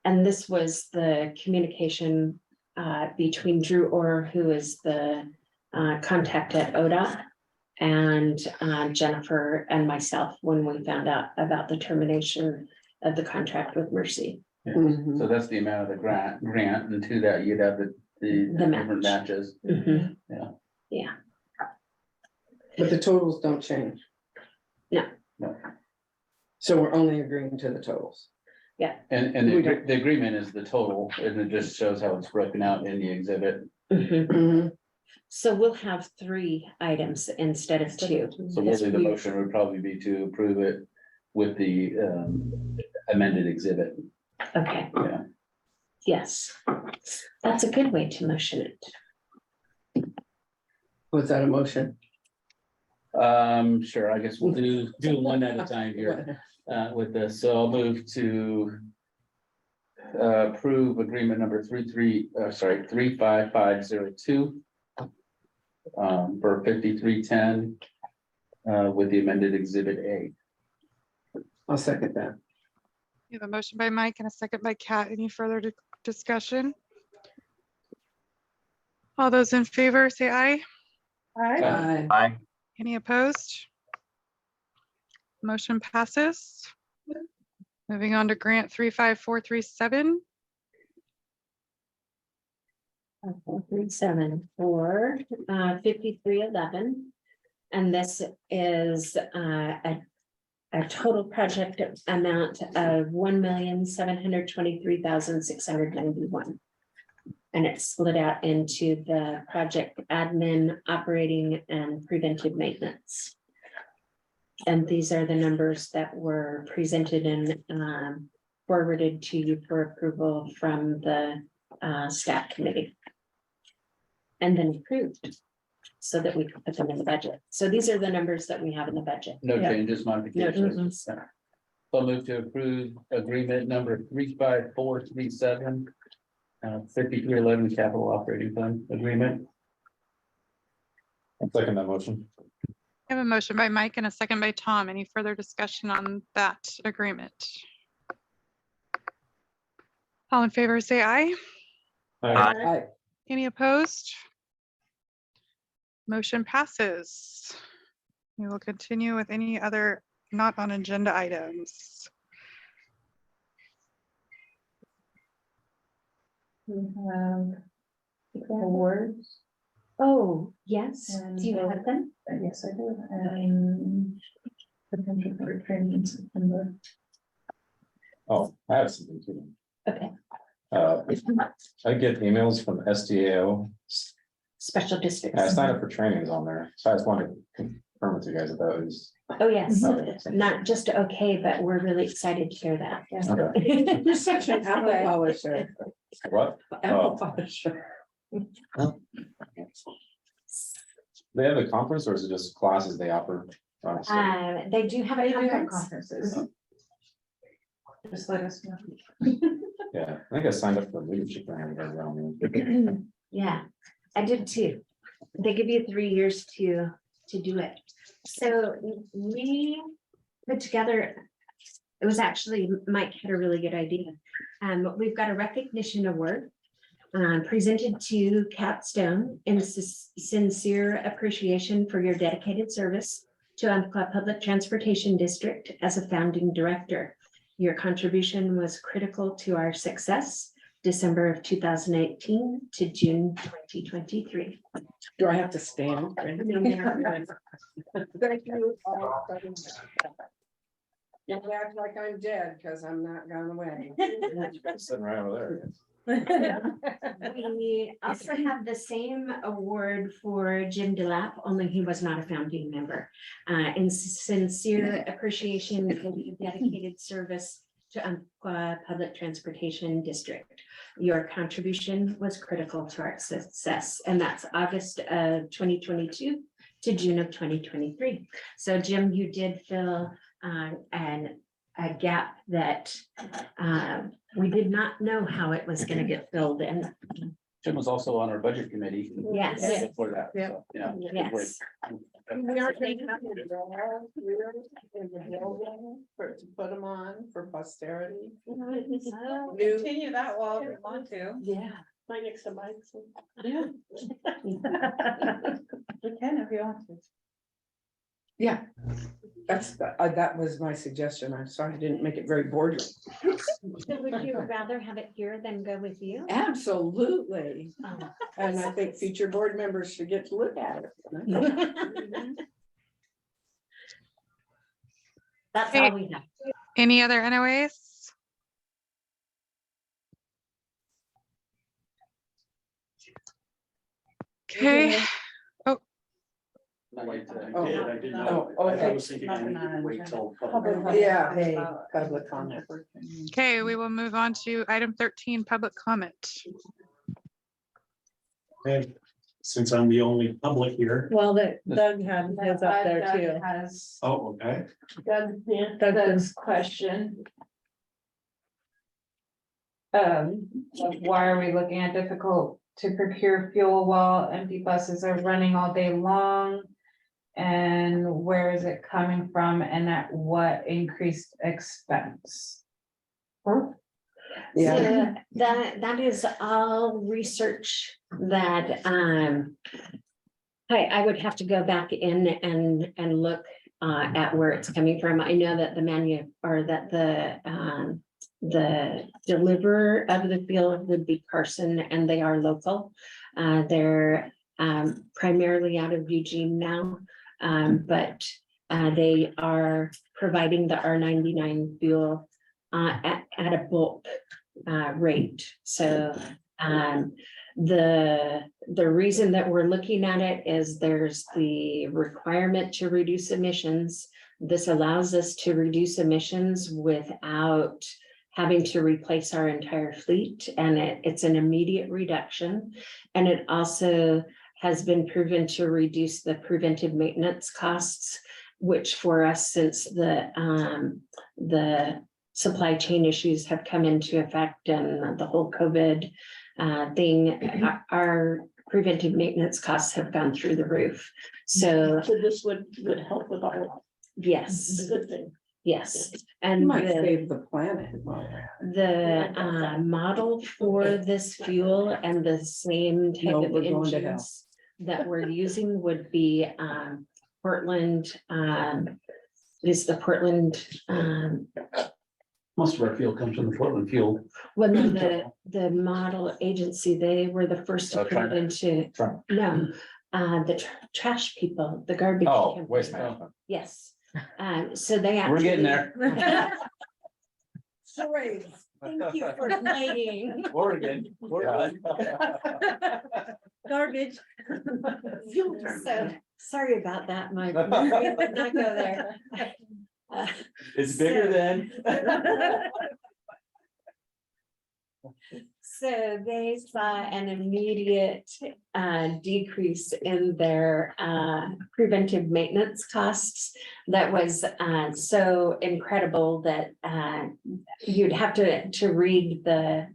And this was the communication between Drew Orr, who is the contact at ODOT, and Jennifer and myself when we found out about the termination of the contract with Mercy. Yeah. Mhm. So that's the amount of the grant, and to that you'd have the different match. matches. Mhm. Yeah. Yeah, But the totals don't change. No. No. So we're only agreeing to the totals. And We don't- the agreement is the total, and it just shows how it's broken out in the exhibit. Mhm. Mhm. So we'll have 3 items instead of 2. So really the motion would probably be to approve it with the amended exhibit. Okay. Yeah. Yes, that's a good way to motion it. Was that a motion? Sure, I guess we'll do one at a time here with this. So I'll move to approve agreement number 35502 for 5310 with the amended exhibit A. I'll second that. You have a motion by Mike and a second by Kat. Any further discussion? All those in favor, say aye. Aye. Aye. Any opposed? Motion passes. Moving on to grant 35437. 437 for 5311. And this is a total project amount of 1,723,691. And it's split out into the project admin, operating, and preventive maintenance. And these are the numbers that were presented and forwarded to you for approval from the staff committee. And then approved so that we could put them in the budget. So these are the numbers that we have in the budget. No Yeah. changes, No modifications. changes. So I'll move to approve agreement number 35437. 5311 capital operating fund agreement. I'll second that motion. I have a motion by Mike and a second by Tom. Any further discussion on that agreement? All in favor, say aye. Aye. Any opposed? Motion passes. We will continue with any other not on agenda items. Awards. Oh, yes. Do you have them? Yes, I do. And potential for training in September. Oh, I have something too. Okay, I get emails from SDAO. special I districts. signed up for trainings on there, so I just wanted to confirm with you guys about those. Oh, yes. Okay. Not just okay, but we're really excited to hear that. Okay. You're such an apple polisher. What? Apple Oh. polisher. They have a conference or is it just classes they offer? Honestly? They do have a conference. Conferences. Just let us know. Yeah, I think I signed up for leadership. Around here. Yeah, I did too. They give you 3 years to do it. So we put together, it was actually, Mike had a really good idea. We've got a recognition award presented to Capstone in sincere appreciation for your dedicated service to Umpqua Public Transportation District as a founding director. Your contribution was critical to our success, December of 2018 to June 2023. Do I have to stand? Thank you. Don't act like I'm dead because I'm not gone away. Sitting right over there. We also have the same award for Jim DeLapp, only he was not a founding member. In sincere appreciation for your dedicated service to Umpqua Public Transportation District. Your contribution was critical to our success, and that's August of 2022 to June of 2023. So Jim, you did fill a gap that we did not know how it was going to get filled in. Jim was also on our budget committee. Yes. Before that, Yeah. so, yeah. Yes. We are taking up the drawers here in the building to put them on for posterity. Continue that while we want to. Yeah. My next to Mike's. Yeah. We can if you want to. Yeah. That was my suggestion. I'm sorry I didn't make it very boardroom. So would you rather have it here than go with you? Absolutely. Oh. And I think future board members should get to look at it. That's all we have. Any other NOAs? Okay, Oh, okay. Yeah, hey, public comment. okay, we will move on to item 13, public comment. And since I'm the only public here. Well, that Doug had his up there too. Has Oh, okay. Doug's question. Why are we looking at difficult to procure fuel while empty buses are running all day long? And where is it coming from and at what increased expense? Yeah, So that is all research that I would have to go back in and look at where it's coming from. I know that the deliverer of the fuel would be Carson, and they are local. They're primarily out of Eugene now, but they are providing the R99 fuel at a bulk rate. So the reason that we're looking at it is there's the requirement to reduce emissions. This allows us to reduce emissions without having to replace our entire fleet, and it's an immediate reduction. And it also has been proven to reduce the preventive maintenance costs, which for us, since the supply chain issues have come into effect and the whole COVID thing, our preventive maintenance costs have gone through the roof. So this would help with all of yes, it. Good thing. yes. You And might save the planet. the model for this fuel and the same type No, of we're going to hell. engines that we're using would be Portland, is the Portland, Most of our fuel comes from the Portland fuel. well, no, the model agency, they were the first to Oh, put it China. into, China. no, the trash people, the garbage. Oh, company. waste management. Yes, so they actually. We're getting there. Charades. Thank you for playing. Oregon. Garbage. So, sorry about that, Mike. We would not go there. It's bigger So- than. So they saw an immediate decrease in their preventive maintenance costs. That was so incredible that you'd have to read the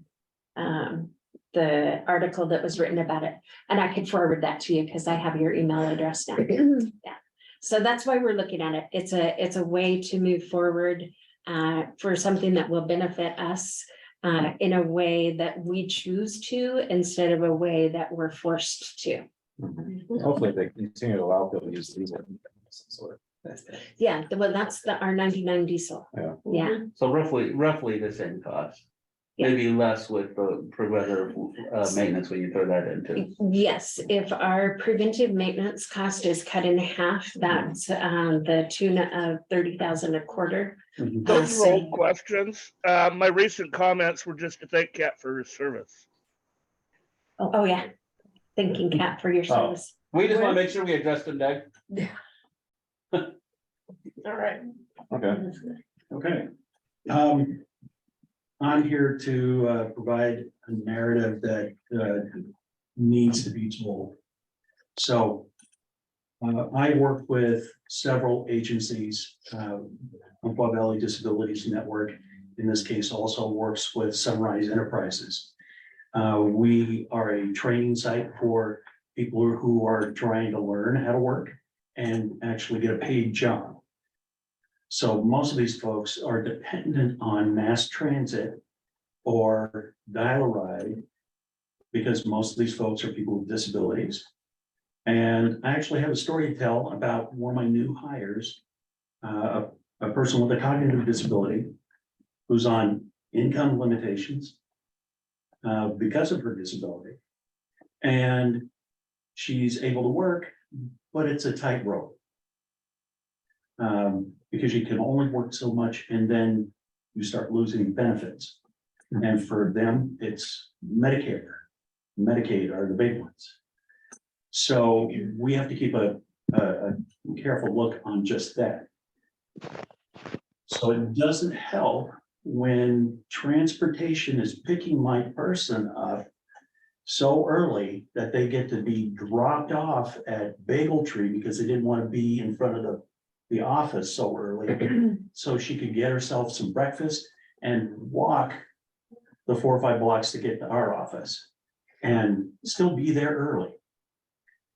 article that was written about it. And I could forward that to you because I have your email address now. Yeah. So that's why we're looking at it. It's a way to move forward for something that will benefit us in a way that we choose to, instead of a way that we're forced to. Hopefully they continue to allow people to use diesel. Yeah, well, that's the R99 diesel. Yeah. Yeah, So roughly the same cost. Yeah. Maybe less with the preventive maintenance when you throw that into. yes, if our preventive maintenance cost is cut in half, that's the tune of 30,000 a quarter. Those are all questions. My recent comments were just to thank Kat for her service. Oh, yeah. Thanking Kat for your service. We just want to make sure we address them, Doug. All right. Okay. Okay. I'm here to provide a narrative that needs to be told. So I work with several agencies. Umpqua Valley Disabilities Network, in this case, also works with Sunrise Enterprises. We are a training site for people who are trying to learn how to work and actually get a paid job. So most of these folks are dependent on mass transit or dial-a-ride because most of these folks are people with disabilities. And I actually have a story to tell about one of my new hires, a person with a cognitive disability who's on income limitations because of her disability. And she's able to work, but it's a tightrope. Because you can only work so much and then you start losing benefits. And for them, it's Medicare, Medicaid are the big ones. So we have to keep a careful look on just that. So it doesn't help when transportation is picking my person up so early that they get to be dropped off at Bagel Tree because they didn't want to be in front of the office so early. So she could get herself some breakfast and walk the 4 or 5 blocks to get to our office and still be there early.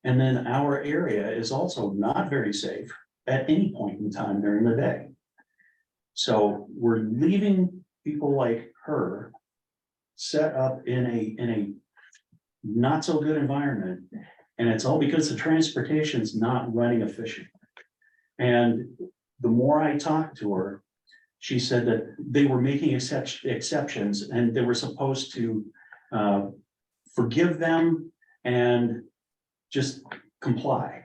And then our area is also not very safe at any point in time during the day. So we're leaving people like her set up in a not so good environment. And it's all because the transportation's not running efficiently. And the more I talked to her, she said that they were making exceptions and they were supposed to forgive them and just comply.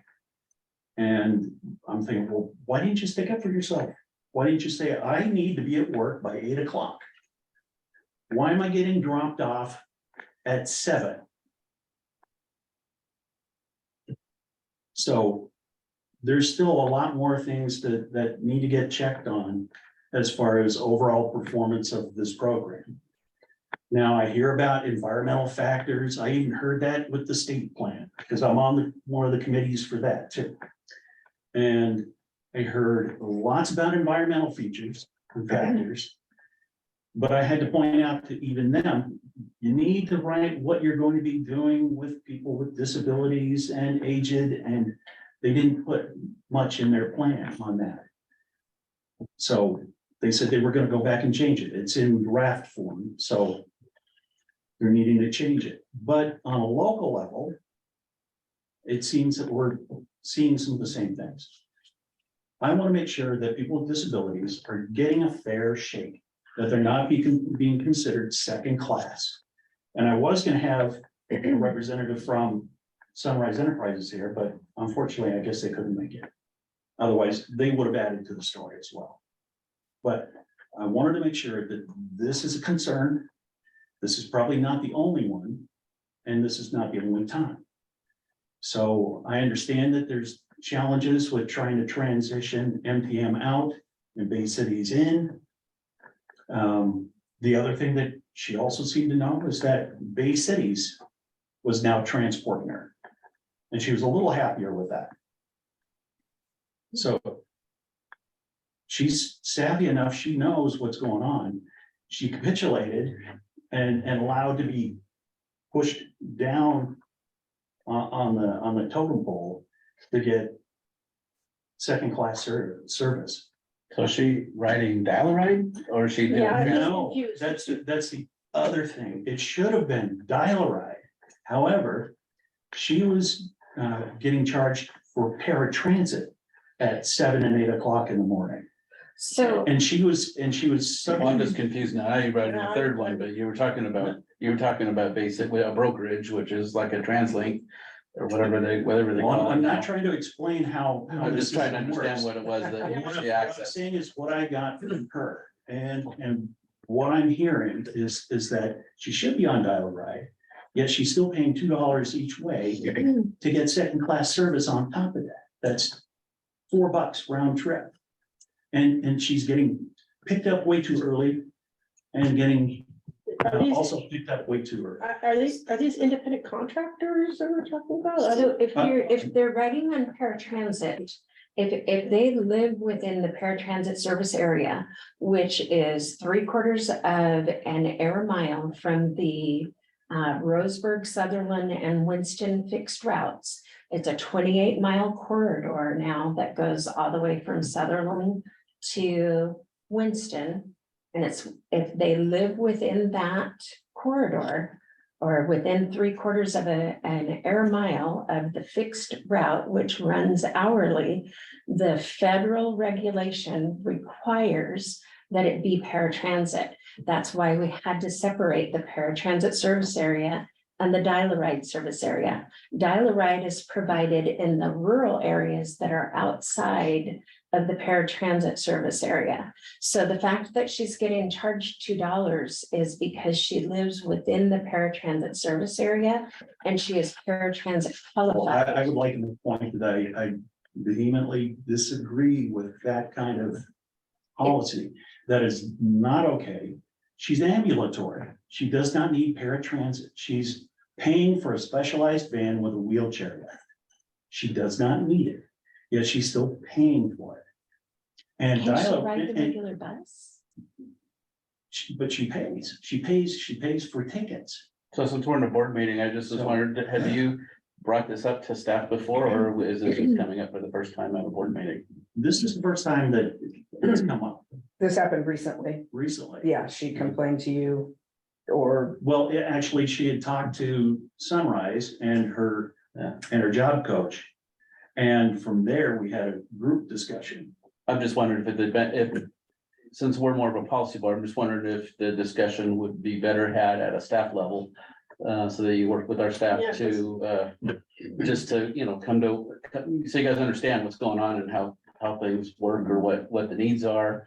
And I'm thinking, well, why didn't you stick up for yourself? Why didn't you say, I need to be at work by 8 o'clock? Why am I getting dropped off at 7? So there's still a lot more things that need to get checked on as far as overall performance of this program. Now, I hear about environmental factors. I even heard that with the state plan, because I'm on one of the committees for that too. And I heard lots about environmental features and factors. But I had to point out to even them, you need to write what you're going to be doing with people with disabilities and aged, and they didn't put much in their plan on that. So they said they were going to go back and change it. It's in draft form, so they're needing to change it. But on a local level, it seems that we're seeing some of the same things. I want to make sure that people with disabilities are getting a fair shake, that they're not being considered second class. And I was going to have a representative from Sunrise Enterprises here, but unfortunately, I guess they couldn't make it. Otherwise, they would have added to the story as well. But I wanted to make sure that this is a concern. This is probably not the only one, and this is not the only time. So I understand that there's challenges with trying to transition MTM out and Bay Cities in. The other thing that she also seemed to know is that Bay Cities was now transporting her. And she was a little happier with that. So she's savvy enough, she knows what's going on. She capitulated and allowed to be pushed down on the totem pole to get second class service. So is she riding dial-a-ride or is she doing? Yeah, I'm just No, confused. that's the other thing. It should have been dial-a-ride. However, she was getting charged for paratransit at 7 and 8 o'clock in the morning. So, And she was Well, I'm just confused now. You're riding the third one, but you were talking about basically a brokerage, which is like a TransLink or whatever they Well, call it I'm not now. trying to explain how. I'm just trying to system understand works. what it was that What she I'm accessed. saying is what I got from her, and what I'm hearing is that she should be on dial-a-ride, yet she's still paying $2 each way to get second class service on top of that. That's $4 round trip. And she's getting picked up way too early and getting also picked up way too early. Are these independent contractors that we're talking about? so if they're riding on paratransit, if they live within the paratransit service area, which is 3/4 of an air mile from the Roseburg, Sutherland and Winston fixed routes. It's a 28-mile corridor now that goes all the way from Sutherland to Winston. And it's, if they live within that corridor or within 3/4 of an air mile of the fixed route, which runs hourly, the federal regulation requires that it be paratransit. That's why we had to separate the paratransit service area and the dial-a-ride service area. Dial-a-ride is provided in the rural areas that are outside of the paratransit service area. So the fact that she's getting charged $2 is because she lives within the paratransit service area and she is paratransit Well, I qualified. would like to point that I vehemently disagree with that kind of policy. That is not okay. She's ambulatory. She does not need paratransit. She's paying for a specialized van with a wheelchair lift. She does not need it, yet she's still paying for it. And Can she dial, ride the and- regular bus? but she pays for tickets. So since we're in a board meeting, I just was wondering, have you brought this up to staff before, or is this just coming up for the first time at a board meeting? This is the first time that it's come up This happened recently. recently. Yeah, she complained to you or, Well, actually, she had talked to Sunrise and her job coach. And from there, we had a group discussion. I'm just wondering if since we're more of a policy board, I'm just wondering if the discussion would be better had at a staff level. So that you work with our staff Yeah, to, just to, come to, so you guys understand what's going on and how things work or what the needs are.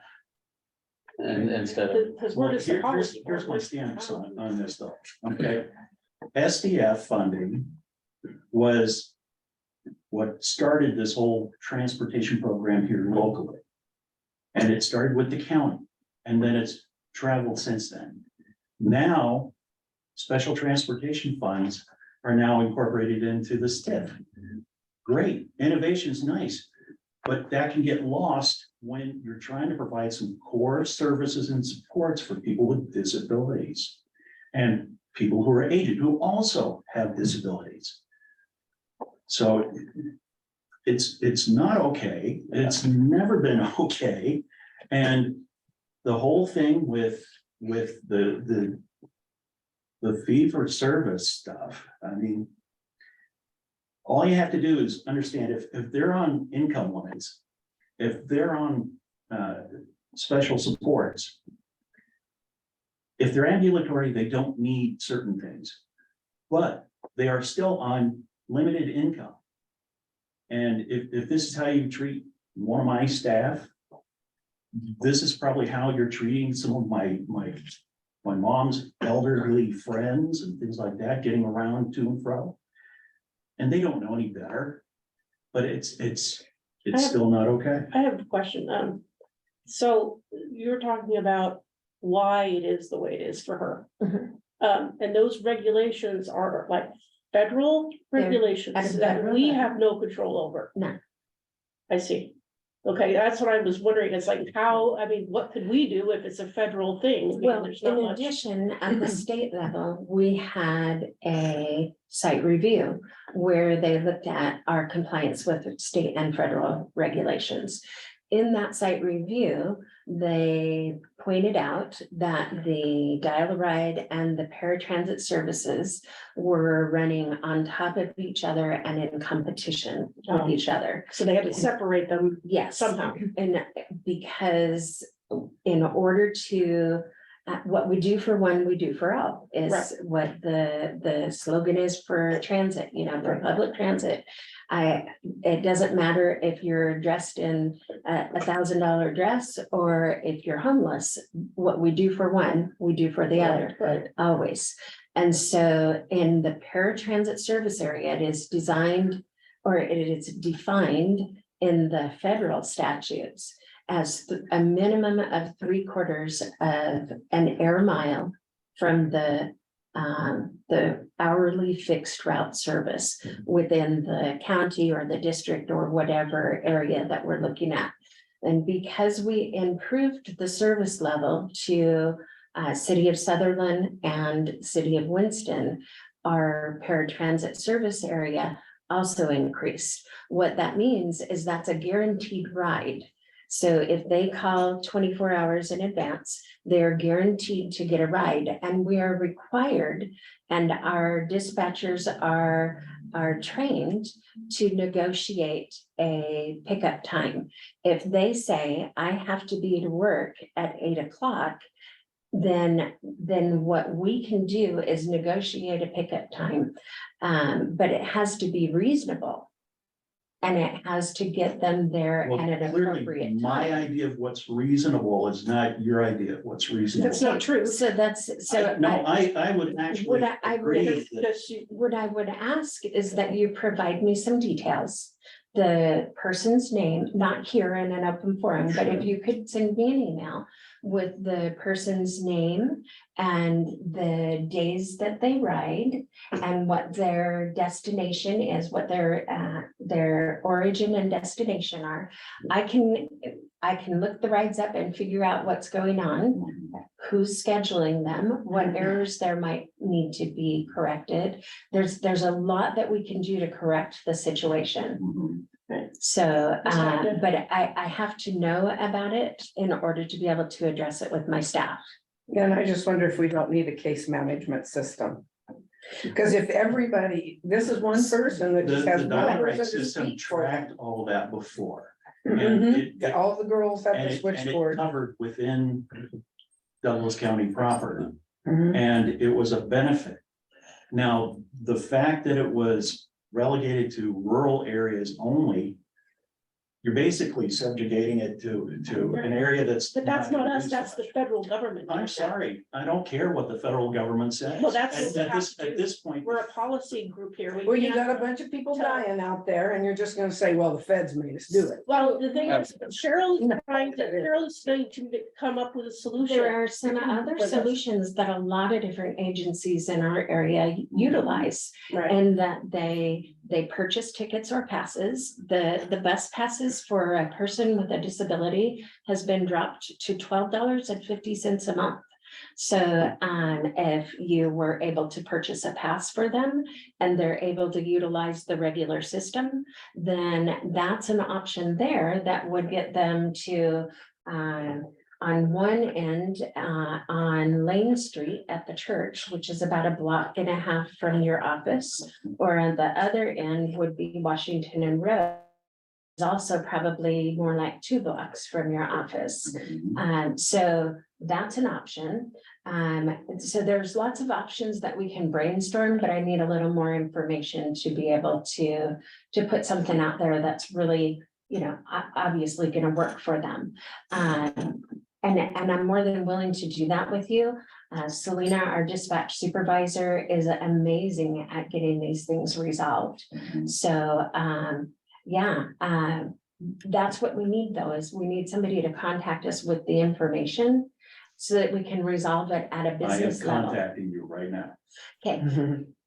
And instead of, because Well, we're just a here's policy. here's my stance on this though, okay? SDF funding was what started this whole transportation program here locally. And it started with the county, and then it's traveled since then. Now, special transportation funds are now incorporated into the STIF. Great, innovation's nice, but that can get lost when you're trying to provide some core services and supports for people with disabilities. And people who are aged, who also have disabilities. So it's not okay, it's never been okay. And the whole thing with the fee for service stuff, I mean, all you have to do is understand if they're on income limits, if they're on special supports, if they're ambulatory, they don't need certain things, but they are still on limited income. And if this is how you treat one of my staff, this is probably how you're treating some of my mom's elderly friends and things like that, getting around to and fro. And they don't know any better, but it's still not okay. I have a question. So you're talking about why it is the way it is for her. And those regulations are like federal They're at regulations a that federal we level. have no control over. No. I see. Okay, that's what I was wondering. It's like how, I mean, what could we do if it's a federal thing? I mean, Well, there's not in much. addition, at the state level, we had a site review where they looked at our compliance with state and federal regulations. In that site review, they pointed out that the dial-a-ride and the paratransit services were running on top of each other and in competition with each other. So they had to separate them Yes. somehow. And because in order to, what we do for one, we do for all, is Right. what the slogan is for transit, for Right. public transit. It doesn't matter if you're dressed in a $1,000 dress or if you're homeless, what we do for one, we do for the other, Right. always. And so in the paratransit service area, it is designed, or it is defined in the federal statutes as a minimum of 3/4 of an air mile from the hourly fixed route service within the county or the district or whatever area that we're looking at. And because we improved the service level to City of Sutherland and City of Winston, our paratransit service area also increased. What that means is that's a guaranteed ride. So if they call 24 hours in advance, they're guaranteed to get a ride, and we are required, and our dispatchers are trained to negotiate a pickup time. If they say, I have to be to work at 8 o'clock, then what we can do is negotiate a pickup time. But it has to be reasonable. and it has to get them there Well, at an clearly, appropriate my time. idea of what's reasonable is not your idea of what's reasonable. That's not true. So that's, so. No, I would actually Would I agree would, that Because you, what I would ask is that you provide me some details. The person's name, not here in an open forum, but if you could send me an email with the person's name and the days that they ride and what their destination is, what their origin and destination are. I can look the rides up and figure out what's going on, who's scheduling them, what errors there might need to be corrected. There's a lot that we can do to correct the situation. So, but I have to know about it in order to be able to address it with my staff. And I just wonder if we don't need a case management system. Because if everybody, this is one person that just has the one direct person to system speak for. tracked all that before. And Mhm. it- All the girls have and the it- and it switchboard. covered within Douglas County proper. Mhm. And it was a benefit. Now, the fact that it was relegated to rural areas only, you're basically subjugating it to an area that's. but that's not us, used that's the much. federal government. I'm sorry, I don't care what the federal government says. Well, that's- At this point. We're a policy group here. We Well, you can't- got a bunch of people dying out there and you're just gonna say, well, the feds made us do it. Well, the thing is, Cheryl is trying to come up with a solution. There are some other for this. solutions that a lot of different agencies in our area utilize. Right, And that they purchase tickets or passes. The bus passes for a person with a disability has been dropped to $12.50 a month. So if you were able to purchase a pass for them and they're able to utilize the regular system, then that's an option there that would get them to on one end, on Lane Street at the church, which is about a block and a half from your office, or on the other end would be Washington and Road. It's also probably more like 2 blocks from your office. So that's an option. So there's lots of options that we can brainstorm, but I need a little more information to be able to put something out there that's really, obviously gonna work for them. And I'm more than willing to do that with you. Selena, our dispatch supervisor, is amazing at getting these things resolved. So, that's what we need though, is we need somebody to contact us with the information so that we can resolve it at a I am business level. contacting you right now. Okay,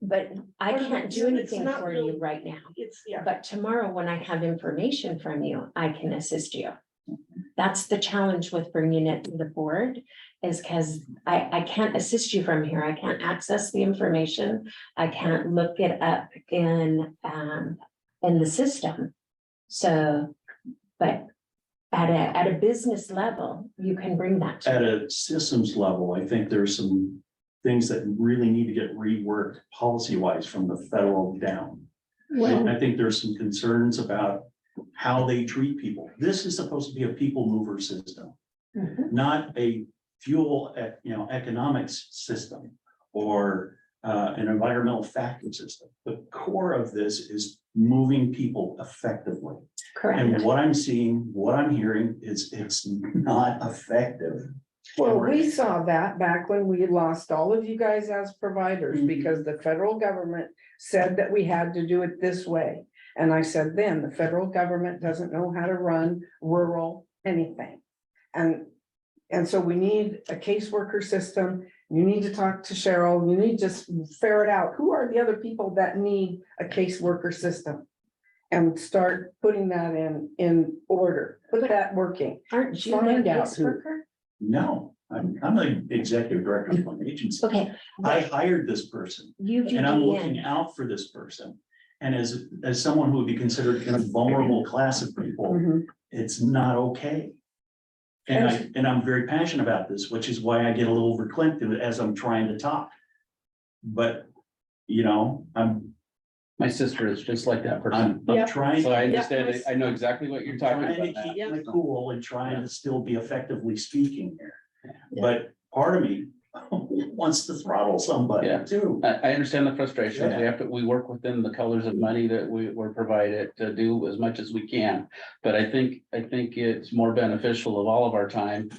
but I What about can't do you? It's anything not for really- you right now. it's, yeah. But tomorrow, when I have information from you, I can assist you. That's the challenge with bringing it to the board, is because I can't assist you from here. I can't access the information. I can't look it up in the system. So, but at a business level, you can bring that to At me. a systems level, I think there's some things that really need to get reworked policy-wise from the federal down. I think there's some concerns about how they treat people. This is supposed to be a people mover system, Mhm. not a fuel, economics system or an environmental factor system. The core of this is moving people effectively. Correct. And what I'm seeing, what I'm hearing is it's not effective. Well, we saw that back when we lost all of you guys as providers Mhm. because the federal government said that we had to do it this way. And I said then, the federal government doesn't know how to run rural anything. And so we need a caseworker system. You need to talk to Cheryl. You need to just ferret out who are the other people that need a caseworker system. And start putting that in order, put that working. Aren't you a Find out who. caseworker? No, I'm the executive director of one agency. Okay, I hired this person and I'm looking UPTD, out for this person. And as someone who would be considered in a vulnerable class of people, Mhm. it's not okay. And I'm very passionate about this, which is why I get a little verklempt as I'm trying to talk. But, My sister is just like that person. I'm Yeah. trying. So I Yeah. understand, I know exactly what you're talking Trying to about. keep Yeah. my cool and trying to still be effectively speaking here. Yeah. But part of me wants to throttle somebody Yeah. too. I understand the frustration. We work within the colors of money that we're provided to do as much as we can. But I think it's more beneficial of all of our time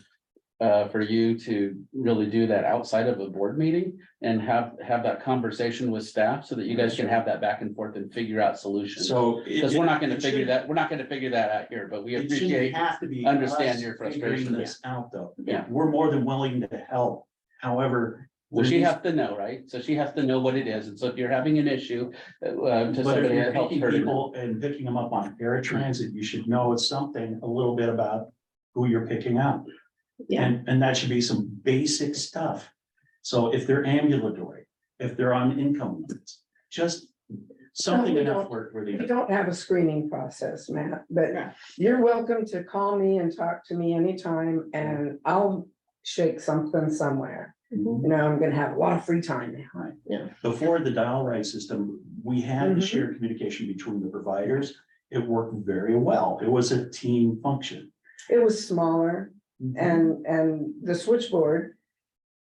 for you to really do that outside of a board meeting and have that conversation with staff so that you guys can have that back and forth and figure out solutions. So. Because we're not gonna figure that out here, but we It shouldn't appreciate, have to be. understand us your figuring frustration. This out though. Yeah. We're more than willing to help. However. well, there she needs- has to know, right? So she has to know what it is. And so if you're having an issue, to But if somebody, you're it helps picking her to know. people and picking them up on paratransit, you should know it's something, a little bit about who you're picking up. Yeah. And that should be some basic stuff. So if they're ambulatory, if they're on income limits, just something we enough don't- where We they. don't have a screening process, Matt, but Yeah. you're welcome to call me and talk to me anytime and I'll shake something somewhere. Mhm. You know, I'm gonna have a lot of free time now. Right. Before the dial rate system, we had the Mhm. shared communication between the providers. It worked very well. It was a team function. It was smaller and the switchboard,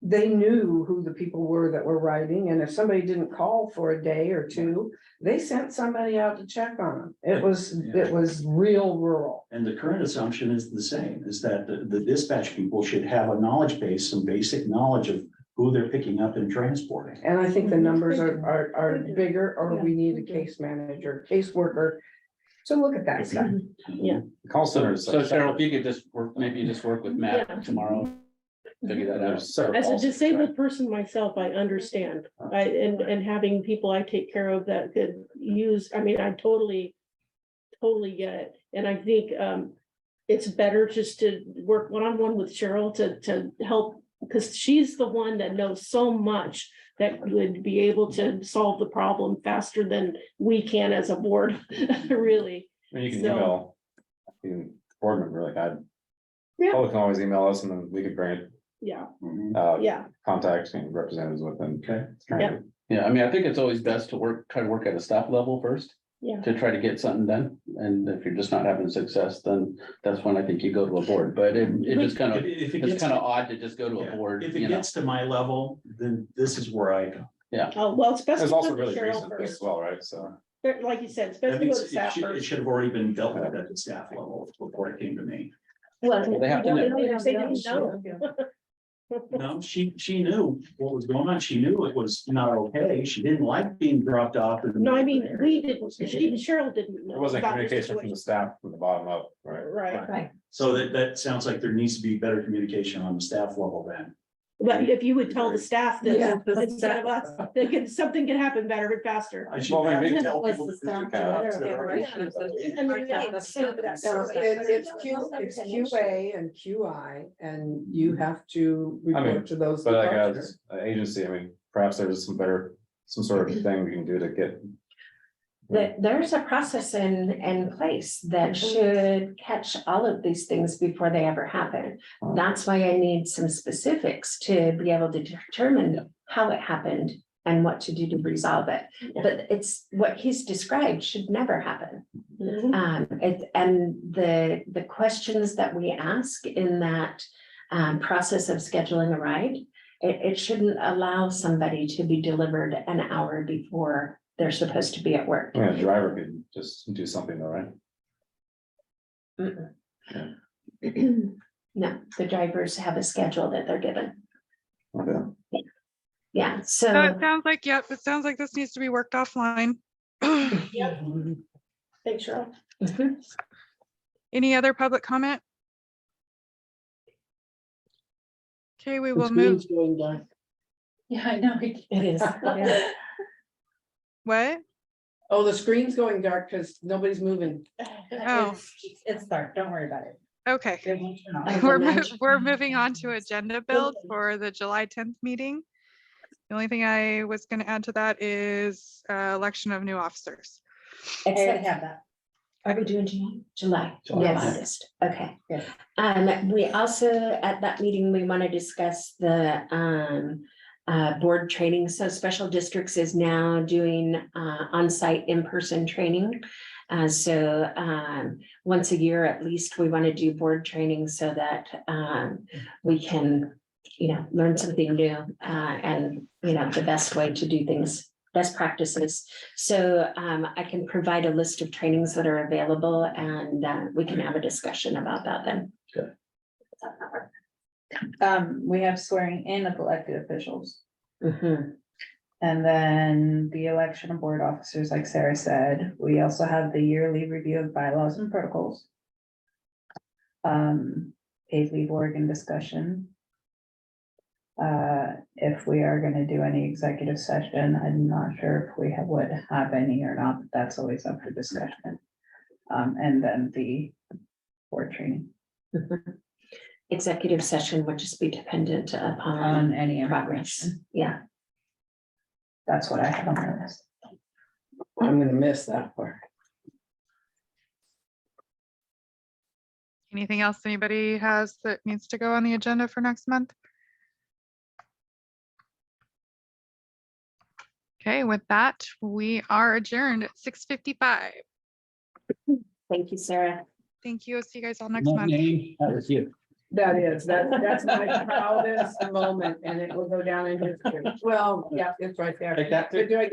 they knew who the people were that were writing, and if somebody didn't call for a day or two, they sent somebody out to check on them. It was real rural. And the current assumption is the same, is that the dispatch people should have a knowledge base, some basic knowledge of who they're picking up and transporting. And I think the numbers are They do. bigger, or we need a case manager, caseworker. So look at that stuff. Call centers. So Cheryl, if you could just work, maybe just work with Yeah. Matt tomorrow. Figure that out. As a disabled person myself, I understand, and having people I take care of that could use, I mean, I totally get it, and I think, it's better just to work one-on-one with Cheryl to help, because she's the one that knows so much that would be able to solve the problem faster than we can as a board, really. I mean, you can So- email. Board member, like Yeah. Public can always email us and then we could bring it, Yeah, Mm-hmm. yeah, contact and representatives with them. Okay. Yep. Yeah, I mean, I think it's always best to try to work at a staff level first. Yeah. To try to get something done, and if you're just not having success, then that's when I think you go to a board, but it just kind of, If it it's gets, kind of odd to just go to a board, if you it know? gets to my level, then this is where I go. oh, well, it's best There's to also go to really Cheryl recent as first, well, right? So. like you said, it's best That to go means to it staff should, it first. should have already been dealt with at the staff level before it came to me. Well, They have to know. they didn't know. No, she knew what was going on. She knew it was not okay. She didn't like being dropped off. in the No, I middle mean, of the we area. didn't, Cheryl didn't know. It wasn't about the communication from the situation. staff from the bottom up, right? Right, Right. So that sounds like there needs to be better communication on the staff level then. but if you would tell the staff that Yeah. instead of us, something can happen better and faster. I should Well, I mean, probably tell Was people the to do staff that. aware of it? I mean, yeah, so that's- No, it's QA and QI, and you have to I mean, report to those. But like departments. as an agency, I mean, perhaps there's some sort of thing we can do to get. There's a process in place that should catch all of these things before they ever happen. That's why I need some specifics to be able to determine how it happened and what to do to resolve it. But it's what he's described should never happen. Mhm. And the questions that we ask in that process of scheduling a ride, it shouldn't allow somebody to be delivered an hour before they're supposed to be at work. Yeah, driver could just do something though, right? Mm-mm. No, the drivers have a schedule that they're given. Okay. Yeah, So so. it sounds like, yep, it sounds like this needs to be worked offline. Thanks, Cheryl. Mhm. Any other public comment? Okay, we The will move. screen's going dark. Yeah, I know. It is. What? Oh, the screen's going dark because nobody's moving. Oh. It's dark, don't worry about it. Okay. I've We're imagined- moving on to agenda build for the July 10th meeting. The only thing I was going to add to that is election of new officers. Except, have that. are we doing July? July. Yes. Yes. August, okay. Yes. We also, at that meeting, we want to discuss the board training. So Special Districts is now doing on-site in-person training. So once a year at least, we want to do board training so that we can learn something new, and, the best way to do things, best practices. So, I can provide a list of trainings that are available, and, we can have a discussion about that then. We have swearing in of elected officials. Mhm. And then the election of board officers, like Sarah said, we also have the yearly review of bylaws and protocols. Paid leave Oregon discussion. If we are gonna do any executive session, I'm not sure if we would have any or not, but that's always up for discussion. And then the board training Executive session would just be dependent on upon any progress. information. Yeah. That's what I have on my list. I'm gonna miss that part. Anything else anybody has that needs to go on the agenda for next month? Okay, with that, we are adjourned at 6:55. Thank you, Sarah. Thank you. See you guys all next month. That was you. That's my proudest moment, and it will go down in history. Well, yeah, it's right there. Take that too. Do I get